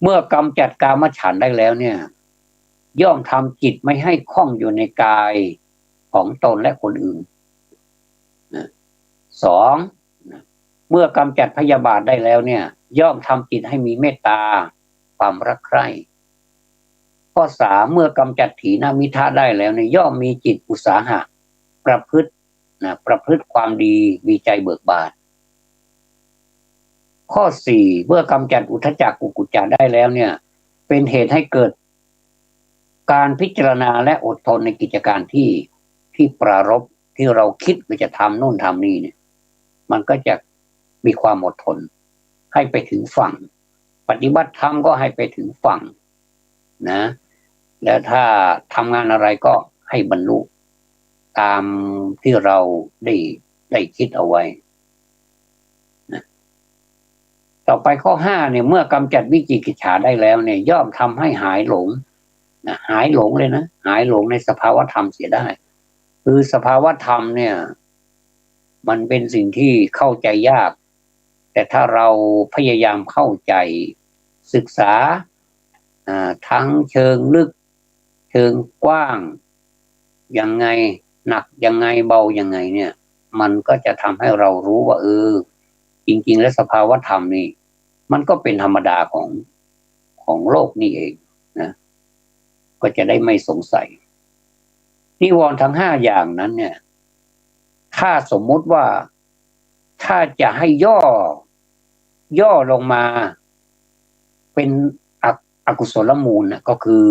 เมื่อกำจัดกามฉันท์ได้แล้วเนี่ยย่อมทำจิตไม่ให้คล้องอยู่ในกายของตนและคนอื่นสองเมื่อกำจัดพยาบาทได้แล้วเนี่ยย่อมทำจิตให้มีเมตตาความรักใคร่ข้อสามเมื่อกำจัดถีนมิทะได้แล้วเนี่ยย่อมมีจิตอุตสาหะประพฤติความดีมีใจเบิกบานข้อสี่เมื่อกำจัดอุทธัจจะกุกุจจะได้แล้วเนี่ยเป็นเหตุให้เกิดการพิจารณาและอดทนในกิจการที่ปรารภที่เราคิดว่าจะทำโน่นทำนี่เนี่ยมันก็จะมีความอดทนให้ไปถึงฝั่งปฏิบัติธรรมก็ให้ไปถึงฝั่งนะแล้วถ้าทำงานอะไรก็ให้บรรลุตามที่เราได้คิดเอาไว้นะต่อไปข้อห้าเนี่ยเมื่อกำจัดวิจิกิจฉาได้แล้วเนี่ยย่อมทำให้หายหลงนะหายหลงเลยนะหายหลงในสภาวธรรมเสียได้คือสภาวธรรมเนี่ยมันเป็นสิ่งที่เข้าใจยากแต่ถ้าเราพยายามเข้าใจศึกษาทั้งเชิงลึกเชิงกว้างยังไงหนักยังไงเบายังไงเนี่ยมันก็จะทำให้เรารู้ว่าจริงๆแล้วสภาวธรรมนี่มันก็เป็นธรรมดาของโลกนี่เองนะก็จะได้ไม่สงสัยนิวรณ์ทั้งห้าอย่างนั้นเนี่ยถ้าสมมุติว่าถ้าจะให้ย่อลงมาเป็นอกุศลมูลนะก็คือ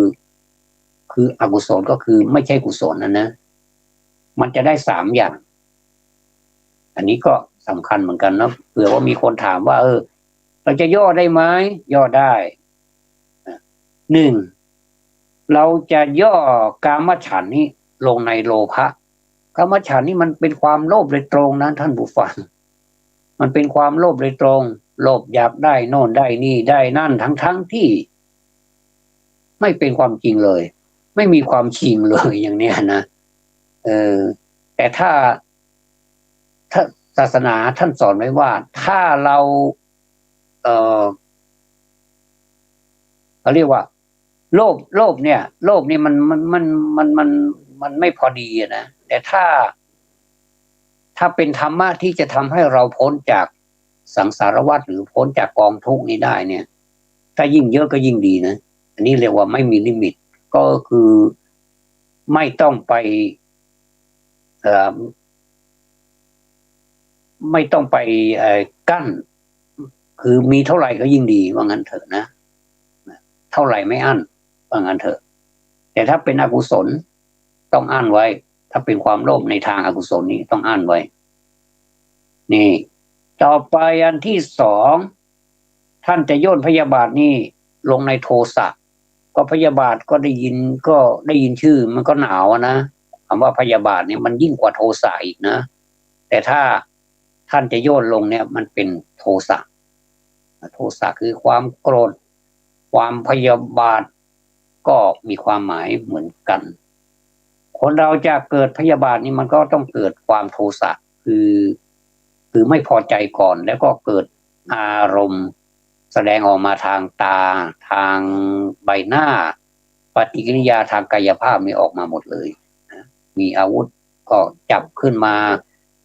อกุศลก็คือไม่ใช่กุศลนะมันจะได้สามอย่างอันนี้ก็สำคัญเหมือนกันนะเผื่อว่ามีคนถามว่าเราจะย่อได้ไหมย่อได้หนึ่งเราจะย่อกามฉันท์นี้ลงในโลภะกามฉันท์นี่มันเป็นความโลภโดยตรงนะท่านผู้ฟังมันเป็นความโลภโดยตรงโลภอยากได้โน่นได้นี่ได้นั่นทั้งที่ไม่เป็นความจริงเลยไม่มีความจริงเลยอย่างเนี้ยนะแต่ถ้าศาสนาท่านสอนไว้ว่าถ้าเราเขาเรียกว่าโลภเนี่ยโลภนี่มันไม่พอดีนะแต่ถ้าเป็นธรรมะที่จะทำให้เราพ้นจากสังสารวัฏหรือพ้นจากกองทุกข์นี้ได้เนี่ยถ้ายิ่งเยอะก็ยิ่งดีนะอันนี้เรียกว่าไม่มีลิมิตก็คือไม่ต้องไปกั้นคือมีเท่าไหร่ก็ยิ่งดีว่างั้นเถอะนะเท่าไหร่ไม่อั้นว่างั้นเถอะแต่ถ้าเป็นอกุศลต้องอั้นไว้ถ้าเป็นความโลภในทางอกุศลนี้ต้องอั้นไว้นี่ต่อไปอันที่สองท่านจะโยนพยาบาทนี่ลงในโทสะก็พยาบาทก็ได้ยินชื่อมันก็หนาวนะคำว่าพยาบาทเนี่ยมันยิ่งกว่าโทสะอีกนะแต่ถ้าท่านจะโยนลงเนี่ยมันเป็นโทสะคือความโกรธความพยาบาทก็มีความหมายเหมือนกันคนเราจะเกิดพยาบาทนี่มันก็ต้องเกิดความโทสะคือไม่พอใจก่อนแล้วก็เกิดอารมณ์แสดงออกมาทางตาทางใบหน้าปฏิกิริยาทางกายภาพนี่ออกมาหมดเลยมีอาวุธก็จับขึ้นมา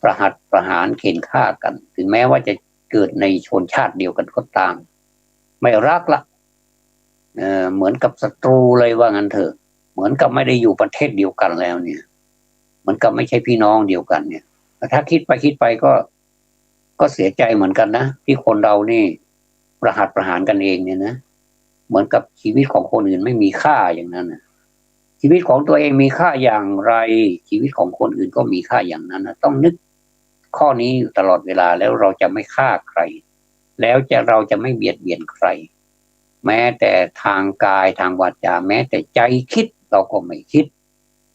ประหัตประหารเข็นฆ่ากันถึงแม้ว่าจะ เกิดในชนชาติเดียวกันก็ตามไม่รักละเหมือนกับศัตรูเลยว่างั้นเถอะเหมือนกับไม่ได้อยู่ประเทศเดียวกันแล้วเนี่ยเหมือนกับไม่ใช่พี่น้องเดียวกันเนี่ยถ้าคิดไปก็เสียใจเหมือนกันนะที่คนเรานี่ประหารกันเองเนี่ยนะเหมือนกับชีวิตของคนอื่นไม่มีค่าอย่างนั้นนะชีวิตของตัวเองมีค่าอย่างไรชีวิตของคนอื่นก็มีค่าอย่างนั้นนะต้องนึกข้อนี้อยู่ตลอดเวลาแล้วเราจะไม่ฆ่าใครแล้วเราจะไม่เบียดเบียนใครแม้แต่ทางกายทางวาจาแม้แต่ใจคิดเราก็ไม่คิด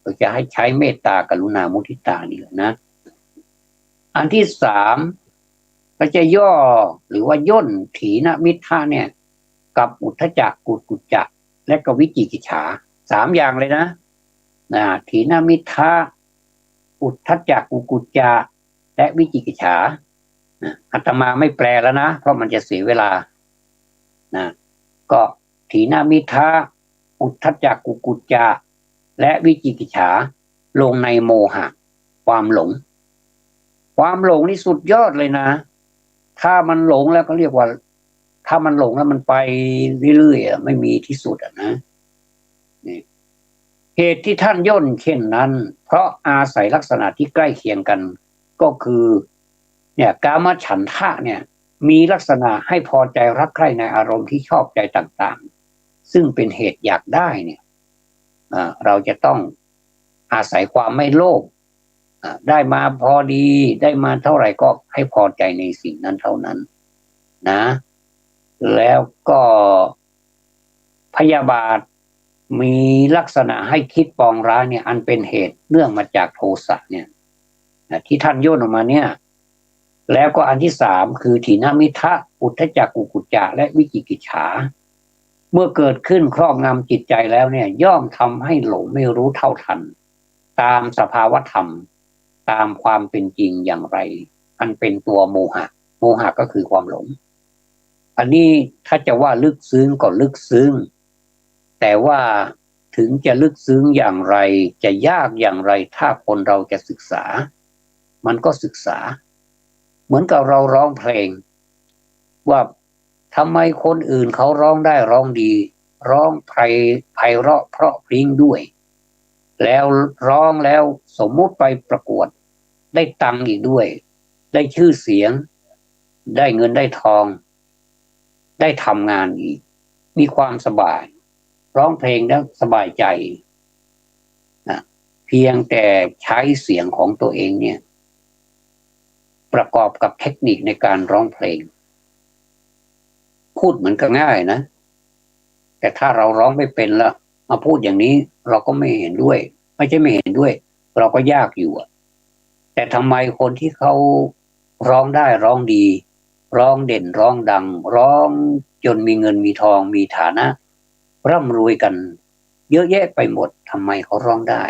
เราจะให้ใช้เมตตากรุณามุทิตานี่แหละนะอันที่สามก็จะย่อหรือว่าย่นถีนมิทธะเนี่ยกับอุทธัจจะกุจจะและก็วิจิกิจฉาสามอย่างเลยนะถีนมิทธะอุทธัจจะกุจจะและวิจิกิจฉาอาตมาไม่แปลแล้วนะเพราะมันจะเสียเวลานะก็ถีนมิทธะอุทธัจจะกุจจะและวิจิกิจฉาลงในโมหะความหลงนี่สุดยอดเลยนะถ้ามันหลงแล้วก็เรียกว่าถ้ามันหลงแล้วมันไปเรื่อยๆไม่มีที่สุดนะนี่เหตุที่ท่านย่นเช่นนั้นเพราะอาศัยลักษณะที่ใกล้เคียงกันก็คือเนี่ยกามฉันทะเนี่ยมีลักษณะให้พอใจรักใคร่ในอารมณ์ที่ชอบใจต่างๆซึ่งเป็นเหตุอยากได้เนี่ยเราจะต้องอาศัยความไม่โลภได้มาพอดีได้มาเท่าไหร่ก็ให้พอใจในสิ่งนั้นเท่านั้นนะแล้วก็พยาบาทมีลักษณะให้คิดปองร้ายเนี่ยอันเป็นเหตุเนื่องมาจากโทสะเนี่ยที่ท่านย่นออกมาเนี่ยแล้วก็อันที่สามคือถีนมิทะอุทธัจจะกุจจะและวิจิกิจฉาเมื่อเกิดขึ้นครอบงำจิตใจแล้วเนี่ยย่อมทำให้หลงไม่รู้เท่าทันตามสภาวธรรมตามความเป็นจริงอย่างไรอันเป็นตัวโมหะก็คือความหลงอันนี้ถ้าจะว่าลึกซึ้งก็ลึกซึ้งแต่ว่าถึงจะลึกซึ้งอย่างไรจะยากอย่างไรถ้าคนเราจะศึกษามันก็ศึกษาเหมือนกับเราร้องเพลงว่าทำไมคนอื่นเขาร้องได้ร้องดีร้องไพเราะเพราะพริ้งด้วยแล้วร้องแล้วสมมุติไปประกวดได้ตังค์อีกด้วยได้ชื่อเสียงได้เงินได้ทองได้ทำงานอีกมีความสบายร้องเพลงแล้วสบายใจนะเพียงแต่ใช้เสียงของตัวเองเนี่ยประกอบกับเทคนิคในการร้องเพลงพูดเหมือนก็ง่ายนะแต่ถ้าเราร้องไม่เป็นแล้วมาพูดอย่างนี้เราก็ไม่เห็นด้วยไม่ใช่ไม่เห็นด้วยเราก็ยากอยู่แต่ทำไมคนที่เขาร้องได้ร้องดีร้องเด่นร้องดังร้องจนมีเงินมีทองมีฐานะร่ำรวยกันเยอะแยะไปหมดทำไมเขาร้องได้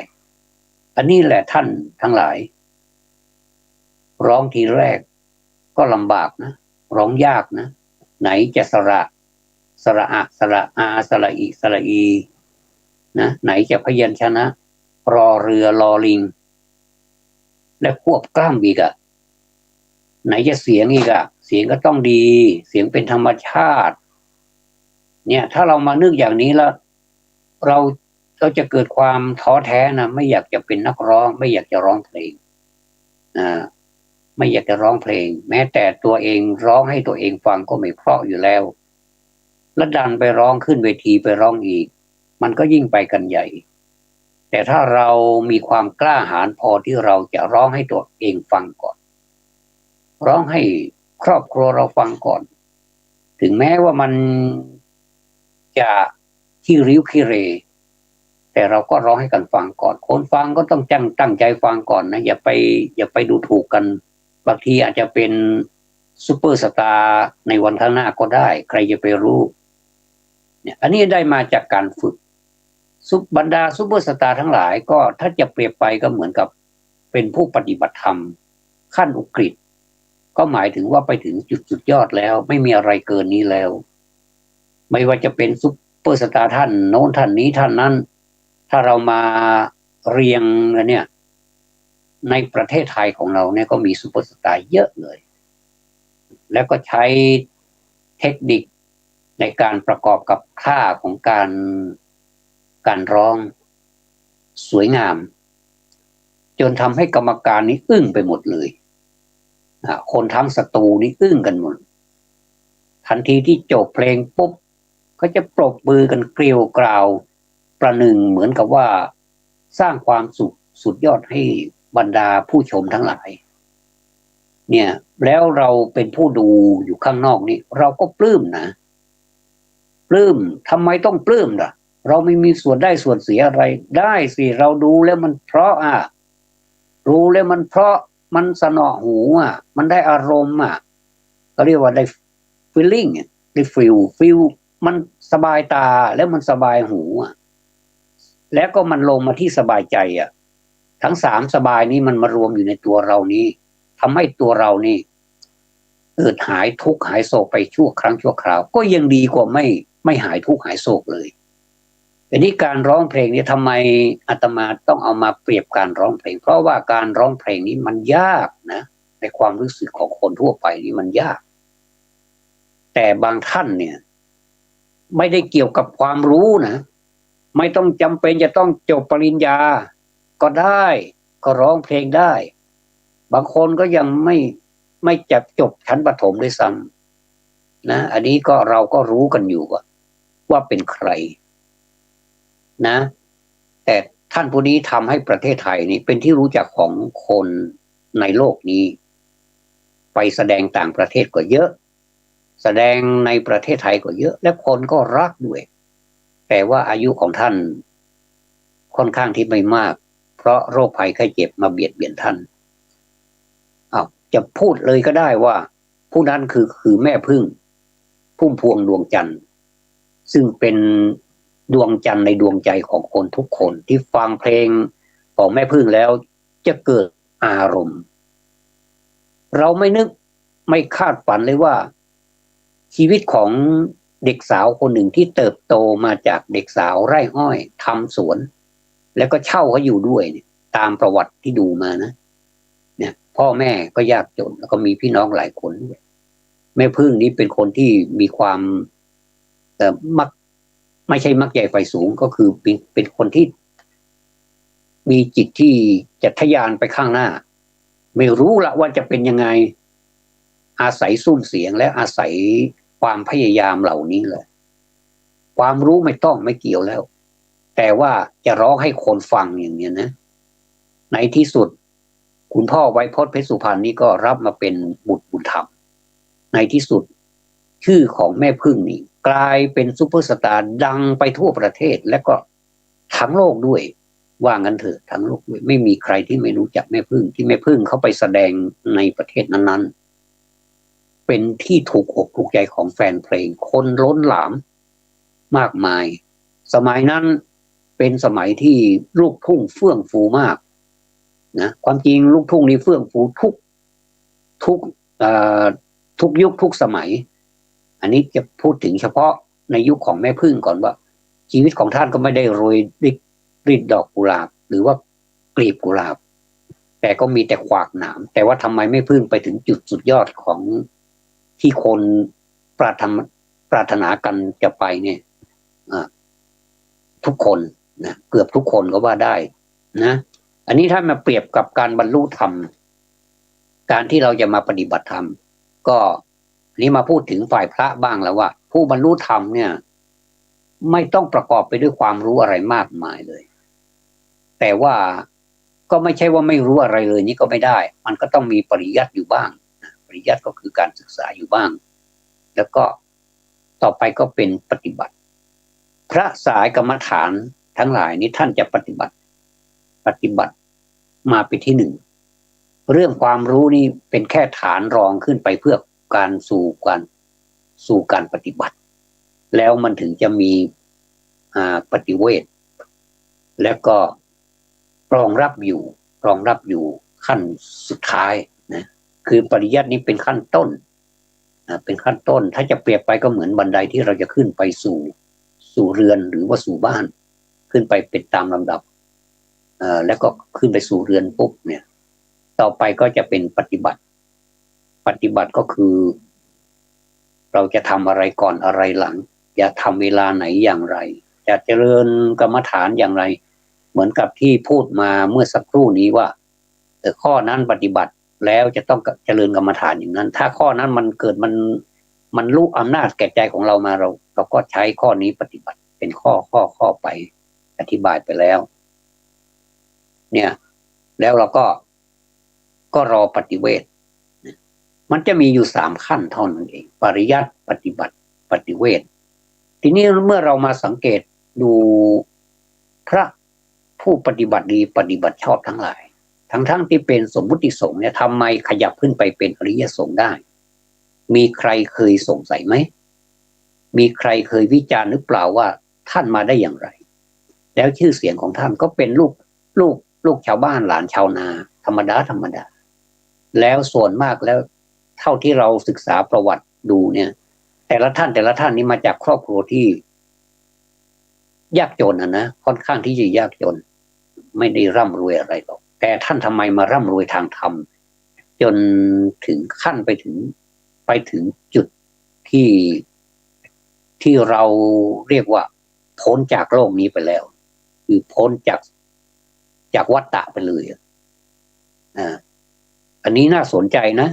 อันนี้แหละท่านทั้งหลายร้องทีแรกก็ลำบากนะร้องยากนะไหนจะสระอะสระอาสระอิสระอีนะไหนจะพยัญชนะรอเรือรอลิงและควบกล้ำอีกไหนจะเสียงอีกเสียงก็ต้องดีเสียงเป็นธรรมชาติเนี่ยถ้าเรามานึกอย่างนี้แล้วเราจะเกิดความท้อแท้นะไม่อยากจะเป็นนักร้องไม่อยากจะร้องเพลงไม่อยากจะร้องเพลงแม้แต่ตัวเองร้องให้ตัวเองฟังก็ไม่เพราะอยู่แล้วแล้วดันไปร้องขึ้นเวทีไปร้องอีกมันก็ยิ่งไปกันใหญ่แต่ถ้าเรามีความกล้าหาญพอที่เราจะร้องให้ตัวเองฟังก่อนร้องให้ครอบครัวเราฟังก่อนถึงแม้ว่ามันจะขี้ริ้วขี้เรแต่เราก็ร้องให้กันฟังก่อนคนฟังก็ต้องตั้งใจฟังก่อนนะอย่าไปดูถูกกันบางทีอาจจะเป็นซุปเปอร์สตาร์ในวันข้างหน้าก็ได้ใครจะไปรู้เนี่ยอันนี้ได้มาจากการฝึกบรรดาซุปเปอร์สตาร์ทั้งหลายก็ถ้าจะเปรียบไปก็เหมือนกับเป็นผู้ปฏิบัติธรรมขั้นอุกฤษก็หมายถึงว่าไปถึงจุดสุดยอดแล้วไม่มีอะไรเกินนี้แล้วไม่ว่าจะเป็นซุปเปอร์สตาร์ท่านโน้นท่านนี้ท่านนั้นถ้าเรามาเรียงเนี่ยในประเทศไทยของเราเนี่ยก็มีซุปเปอร์สตาร์เยอะเลย แล้วก็ใช้เทคนิคในการประกอบกับท่าของการร้องสวยงามจนทำให้กรรมการนี้อึ้งไปหมดเลยคนทั้งสตูนี่อึ้งกันหมดทันทีที่จบเพลงปุ๊บก็จะปรบมือกันเกลียวกราวประหนึ่งเหมือนกับว่าสร้างความสุดยอดให้บรรดาผู้ชมทั้งหลายเนี่ยแล้วเราเป็นผู้ดูอยู่ข้างนอกนี่เราก็ปลื้มนะปลื้มทำไมต้องปลื้มล่ะเราไม่มีส่วนได้ส่วนเสียอะไรได้สิเราดูแล้วมันเพราะรู้แล้วมันเพราะมันสนอหูมันได้อารมณ์ก็เรียกว่าได้ feeling ได้feelมันสบายตาแล้วมันสบายหูแล้วก็มันลงมาที่สบายใจทั้งสามสบายนี้มันมารวมอยู่ในตัวเรานี้ทำให้ตัวเรานี่หายทุกข์หายโศกไปชั่วครั้งชั่วคราวก็ยังดีกว่าไม่หายทุกข์หายโศกเลยแต่นี้การร้องเพลงนี้ทำไมอาตมาต้องเอามาเปรียบการร้องเพลงเพราะว่าการร้องเพลงนี้มันยากนะในความรู้สึกของคนทั่วไปนี่มันยากแต่บางท่านเนี่ยไม่ได้เกี่ยวกับความรู้นะไม่ต้องจำเป็นจะต้องจบปริญญาก็ได้ก็ร้องเพลงได้บางคนก็ยังไม่จับจบชั้นประถมด้วยซ้ำนะอันนี้ก็เราก็รู้กันอยู่ว่าเป็นใครนะแต่ท่านผู้นี้ทำให้ประเทศไทยนี่เป็นที่รู้จักของคนในโลกนี้ไปแสดงต่างประเทศก็เยอะแสดงในประเทศไทยก็เยอะและคนก็รักด้วยแต่ว่าอายุของท่านค่อนข้างที่ไม่มากเพราะโรคภัยไข้เจ็บมาเบียดเบียนท่านจะพูดเลยก็ได้ว่าผู้นั้นคือแม่พึ่งพุ่มพวงดวงจันทร์ซึ่งเป็นดวงจันทร์ในดวงใจของคนทุกคนที่ฟังเพลงของแม่พึ่งแล้วจะเกิดอารมณ์เราไม่นึกไม่คาดฝันเลยว่าชีวิตของเด็กสาวคนหนึ่งที่เติบโตมาจากเด็กสาวไร่อ้อยทำสวนแล้วก็เช่าเขาอยู่ด้วยตามประวัติที่ดูมานะเนี่ยพ่อแม่ก็ยากจนแล้วก็มีพี่น้องหลายคนด้วยแม่พึ่งนี้เป็นคนที่มีความไม่ใช่มักใหญ่ไฟสูงก็คือเป็นคนที่มีจิตที่จะทะยานไปข้างหน้าไม่รู้ละว่าจะเป็นยังไงอาศัยซุ้มเสียงและอาศัยความพยายามเหล่านี้เลยความรู้ไม่ต้องไม่เกี่ยวแล้วแต่ว่าจะร้องให้คนฟังอย่างนี้นะในที่สุดคุณพ่อไวยพจน์เพชรสุพรรณนี่ก็รับมาเป็นบุตรบุญธรรมในที่สุดชื่อของแม่พึ่งนี่กลายเป็นซุปเปอร์สตาร์ดังไปทั่วประเทศและก็ทั้งโลกด้วยว่างั้นเถอะทั้งโลกด้วยไม่มีใครที่ไม่รู้จักแม่พึ่งที่แม่พึ่งเขาไปแสดงในประเทศนั้นๆเป็นที่ถูกอกถูกใจของแฟนเพลงคนล้นหลามมากมายสมัยนั้นเป็นสมัยที่ลูกทุ่งเฟื่องฟูมากนะความจริงลูกทุ่งนี่เฟื่องฟูทุกยุคทุกสมัยอันนี้จะพูดถึงเฉพาะในยุคของแม่พึ่งก่อนว่าชีวิตของท่านก็ไม่ได้โรยด้วยดอกกุหลาบหรือว่ากลีบกุหลาบแต่ก็มีแต่ขวากหนามแต่ว่าทำไมแม่พึ่งไปถึงจุดสุดยอดของที่คนปรารถนากันจะไปเนี่ยทุกคนนะเกือบทุกคนก็ว่าได้นะอันนี้ถ้ามาเปรียบกับการบรรลุธรรมการที่เราจะมาปฏิบัติธรรมก็นี้มาพูดถึงฝ่ายพระบ้างแล้วว่าผู้บรรลุธรรมเนี่ยไม่ต้องประกอบไปด้วยความรู้อะไรมากมายเลยแต่ว่าก็ไม่ใช่ว่าไม่รู้อะไรเลยนี่ก็ไม่ได้มันก็ต้องมีปริยัติอยู่บ้างปริยัติก็คือการศึกษาอยู่บ้างแล้วก็ต่อไปก็เป็นปฏิบัติพระสายกรรมฐานทั้งหลายนี้ท่านจะปฏิบัติมาเป็นที่หนึ่งเรื่องความรู้นี่เป็นแค่ฐานรองขึ้นไปเพื่อการสู่การปฏิบัติแล้วมันถึงจะมีปฏิเวทแล้วก็รองรับอยู่ขั้นสุดท้ายนะคือปริยัตินี้เป็นขั้นต้นเป็นขั้นต้นถ้าจะเปรียบไปก็เหมือนบันไดที่เราจะขึ้นไปสู่เรือนหรือว่าสู่บ้านขึ้นไปเป็นตามลำดับแล้วก็ขึ้นไปสู่เรือนปุ๊บเนี่ยต่อไปก็จะเป็นปฏิบัติก็คือ เราจะทำอะไรก่อนอะไรหลังจะทำเวลาไหนอย่างไรจะเจริญกรรมฐานอย่างไรเหมือนกับที่พูดมาเมื่อสักครู่นี้ว่าข้อนั้นปฏิบัติแล้วจะต้องเจริญกรรมฐานอย่างนั้นถ้าข้อนั้นมันเกิดมันรู้อำนาจแก่ใจของเรามาเราก็ใช้ข้อนี้ปฏิบัติเป็นข้อไปอธิบายไปแล้วเนี่ยแล้วเราก็รอปฏิเวทมันจะมีอยู่3ขั้นเท่านั้นเองปริยัติปฏิบัติปฏิเวททีนี้เมื่อเรามาสังเกตดูพระผู้ปฏิบัติดีปฏิบัติชอบทั้งหลายทั้งที่เป็นสมมุติสงฆ์เนี่ยทำไมขยับขึ้นไปเป็นอริยสงฆ์ได้มีใครเคยสงสัยไหมมีใครเคยวิจารณ์หรือเปล่าว่าท่านมาได้อย่างไรแล้วชื่อเสียงของท่านก็เป็นลูกชาวบ้านหลานชาวนาธรรมดาแล้วส่วนมากแล้วเท่าที่เราศึกษาประวัติดูเนี่ยแต่ละท่านนี้มาจากครอบครัวที่ยากจนนะค่อนข้างที่จะยากจนไม่ได้ร่ำรวยอะไรหรอกแต่ท่านทำไมมาร่ำรวยทางธรรมจนถึงขั้นไปถึงจุดที่เราเรียกว่าพ้นจากโลกนี้ไปแล้วคือพ้นจากวัฏฏะไปเลยอันนี้น่าสนใจนะ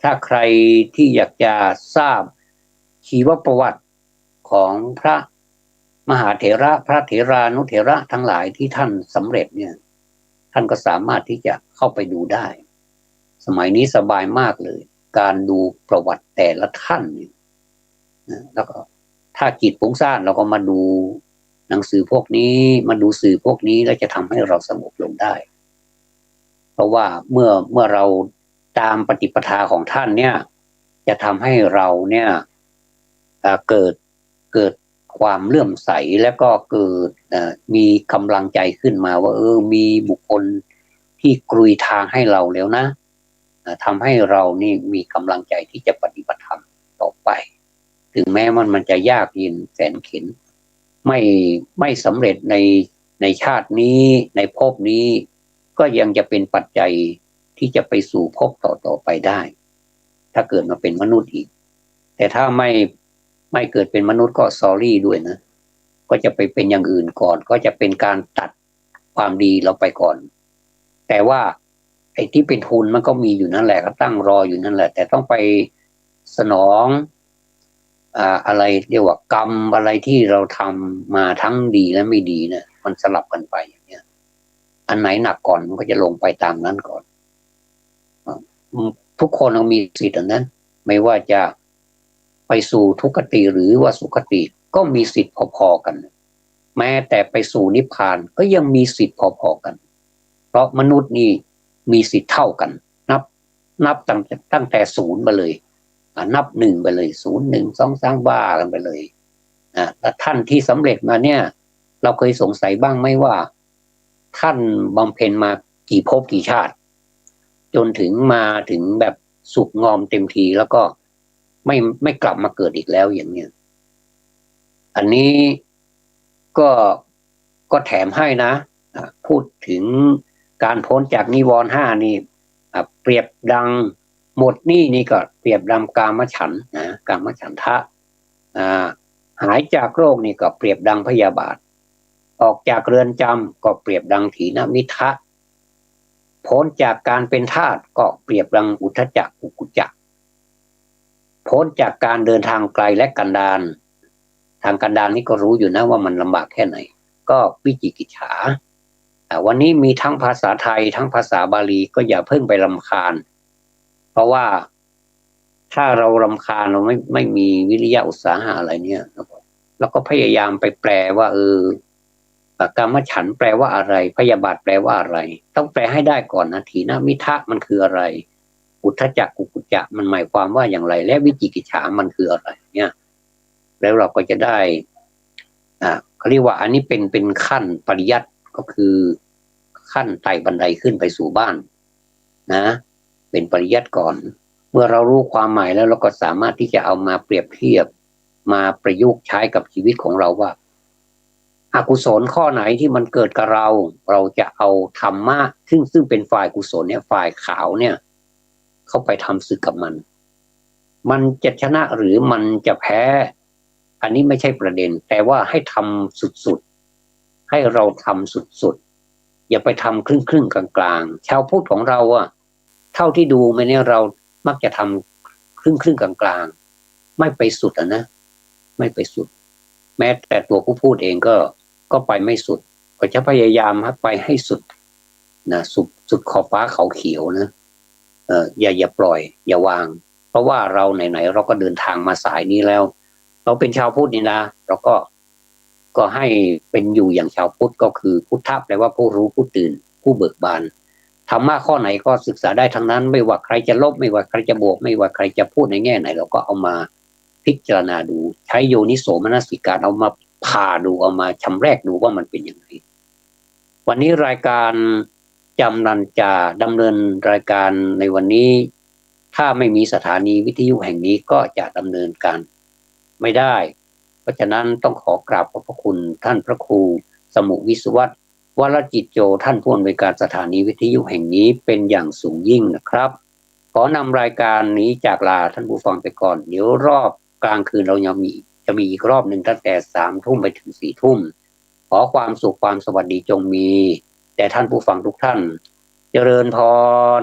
ถ้าใครที่อยากจะทราบชีวประวัติของพระมหาเถระพระเถรานุเถระทั้งหลายที่ท่านสำเร็จเนี่ยท่านก็สามารถที่จะเข้าไปดูได้สมัยนี้สบายมากเลยการดูประวัติแต่ละท่านเนี่ยแล้วก็ถ้าจิตฟุ้งซ่านเราก็มาดูหนังสือพวกนี้มาดูสื่อพวกนี้แล้วจะทำให้เราสงบลงได้เพราะว่าเมื่อเราตามปฏิปทาของท่านเนี่ยจะทำให้เราเนี่ยเกิดความเลื่อมใสแล้วก็เกิดมีกำลังใจขึ้นมาว่ามีบุคคลที่กรุยทางให้เราแล้วนะทำให้เรานี่มีกำลังใจที่จะปฏิบัติธรรมต่อไปถึงแม้มันจะยากเย็นแสนเข็ญไม่สำเร็จในชาตินี้ในภพนี้ก็ยังจะเป็นปัจจัยที่จะไปสู่ภพต่อไปได้ถ้าเกิดมาเป็นมนุษย์อีกแต่ถ้าไม่เกิดเป็นมนุษย์ก็ซอรี่ด้วยนะก็จะไปเป็นอย่างอื่นก่อนก็จะเป็นการตัดความดีเราไปก่อนแต่ว่าไอ้ที่เป็นทุนมันก็มีอยู่นั่นแหละก็ตั้งรออยู่นั่นแหละแต่ต้องไปสนองอะไรเรียกว่ากรรมอะไรที่เราทำมาทั้งดีและไม่ดีเนี่ยมันสลับกันไปอย่างเงี้ยอันไหนหนักก่อนมันก็จะลงไปตามนั้นก่อนทุกคนเรามีสิทธิ์นั้นไม่ว่าจะไปสู่ทุกขติหรือว่าสุขติก็มีสิทธิ์พอๆกันแม้แต่ไปสู่นิพพานก็ยังมีสิทธิ์พอๆกันเพราะมนุษย์นี่มีสิทธิ์เท่ากันนับตั้งแต่ศูนย์มาเลยนับ1ไปเลย0 1 2 3บ้ากันไปเลยแล้วท่านที่สำเร็จมาเนี่ยเราเคยสงสัยบ้างไหมว่าท่านบำเพ็ญมากี่ภพกี่ชาติจนถึงมาถึงแบบสุขงอมเต็มทีแล้วก็ไม่กลับมาเกิดอีกแล้วอย่างเนี้ยอันนี้ก็แถมให้นะพูดถึงการพ้นจากนิวรณ์5นี่เปรียบดังหมดนี่ก็เปรียบดังกามฉันท์นะกามฉันทะหายจากโรคนี่ก็เปรียบดังพยาบาทออกจากเรือนจำก็เปรียบดังถีนมิทะพ้นจากการเป็นทาสก็เปรียบดังอุทธัจจะกุกุจจะพ้นจากการเดินทางไกลและกันดารทางกันดารนี่ก็รู้อยู่นะว่ามันลำบากแค่ไหนก็วิจิกิจฉาวันนี้มีทั้งภาษาไทยทั้งภาษาบาลีก็อย่าเพิ่งไปรำคาญเพราะว่าถ้าเรารำคาญเราไม่มีวิริยะอุตสาหะอะไรเนี่ยแล้วก็พยายามไปแปลว่ากามฉันท์แปลว่าอะไรพยาบาทแปลว่าอะไรต้องแปลให้ได้ก่อนนะถีนมิทะมันคืออะไรอุทธัจจะกุกุจจะมันหมายความว่าอย่างไรและวิจิกิจฉามันคืออะไรเนี่ยแล้วเราก็จะได้เขาเรียกว่าอันนี้เป็นขั้นปริยัติก็คือขั้นไต่บันไดขึ้นไปสู่บ้านนะเป็นปริยัติก่อนเมื่อเรารู้ความหมายแล้วเราก็สามารถที่จะเอามาเปรียบเทียบมาประยุกต์ใช้กับชีวิตของเราว่าอกุศลข้อไหนที่มันเกิดกับเราจะเอาธรรมะซึ่งเป็นฝ่ายกุศลเนี่ยฝ่ายขาวเนี่ยเข้าไปทำศึกกับมัน มันจะชนะหรือมันจะแพ้ อันนี้ไม่ใช่ประเด็นแต่ว่าให้ทำสุดๆให้เราทำสุดๆอย่าไปทำครึ่งๆกลางๆชาวพุทธของเราอะเท่าที่ดูมาเนี่ยเรามักจะทำครึ่งๆกลางๆไม่ไปสุดนะไม่ไปสุดแม้แต่ตัวผู้พูดเองก็ไปไม่สุดก็จะพยายามไปให้สุดนะสุดขอบฟ้าเขาเขียวนะอย่าปล่อยอย่าวางเพราะว่าเราไหนๆเราก็เดินทางมาสายนี้แล้วเราเป็นชาวพุทธนี่นะเราก็ให้เป็นอยู่อย่างชาวพุทธก็คือพุทธะแปลว่าผู้รู้ผู้ตื่นผู้เบิกบานธรรมะข้อไหนก็ศึกษาได้ทั้งนั้นไม่ว่าใครจะลบไม่ว่าใครจะบวกไม่ว่าใครจะพูดในแง่ไหนเราก็เอามาพิจารณาดูใช้โยนิโสมนสิการเอามาผ่าดูเอามาชำแรกดูว่ามันเป็นยังไงวันนี้รายการจำนันจะดำเนินรายการในวันนี้ถ้าไม่มีสถานีวิทยุแห่งนี้ก็จะดำเนินการไม่ได้เพราะฉะนั้นต้องขอกราบขอบพระคุณท่านพระครูสมุวิศวัตรวรจิตโจท่านผู้อำนวยการสถานีวิทยุแห่งนี้เป็นอย่างสูงยิ่งนะครับขอนำรายการนี้จากลาท่านผู้ฟังไปก่อนเดี๋ยวรอบกลางคืนเรายังจะมีอีกรอบหนึ่งตั้งแต่3 ทุ่มไปถึง4 ทุ่มขอความสุขความสวัสดีจงมีแต่ท่านผู้ฟังทุกท่านเจริญพร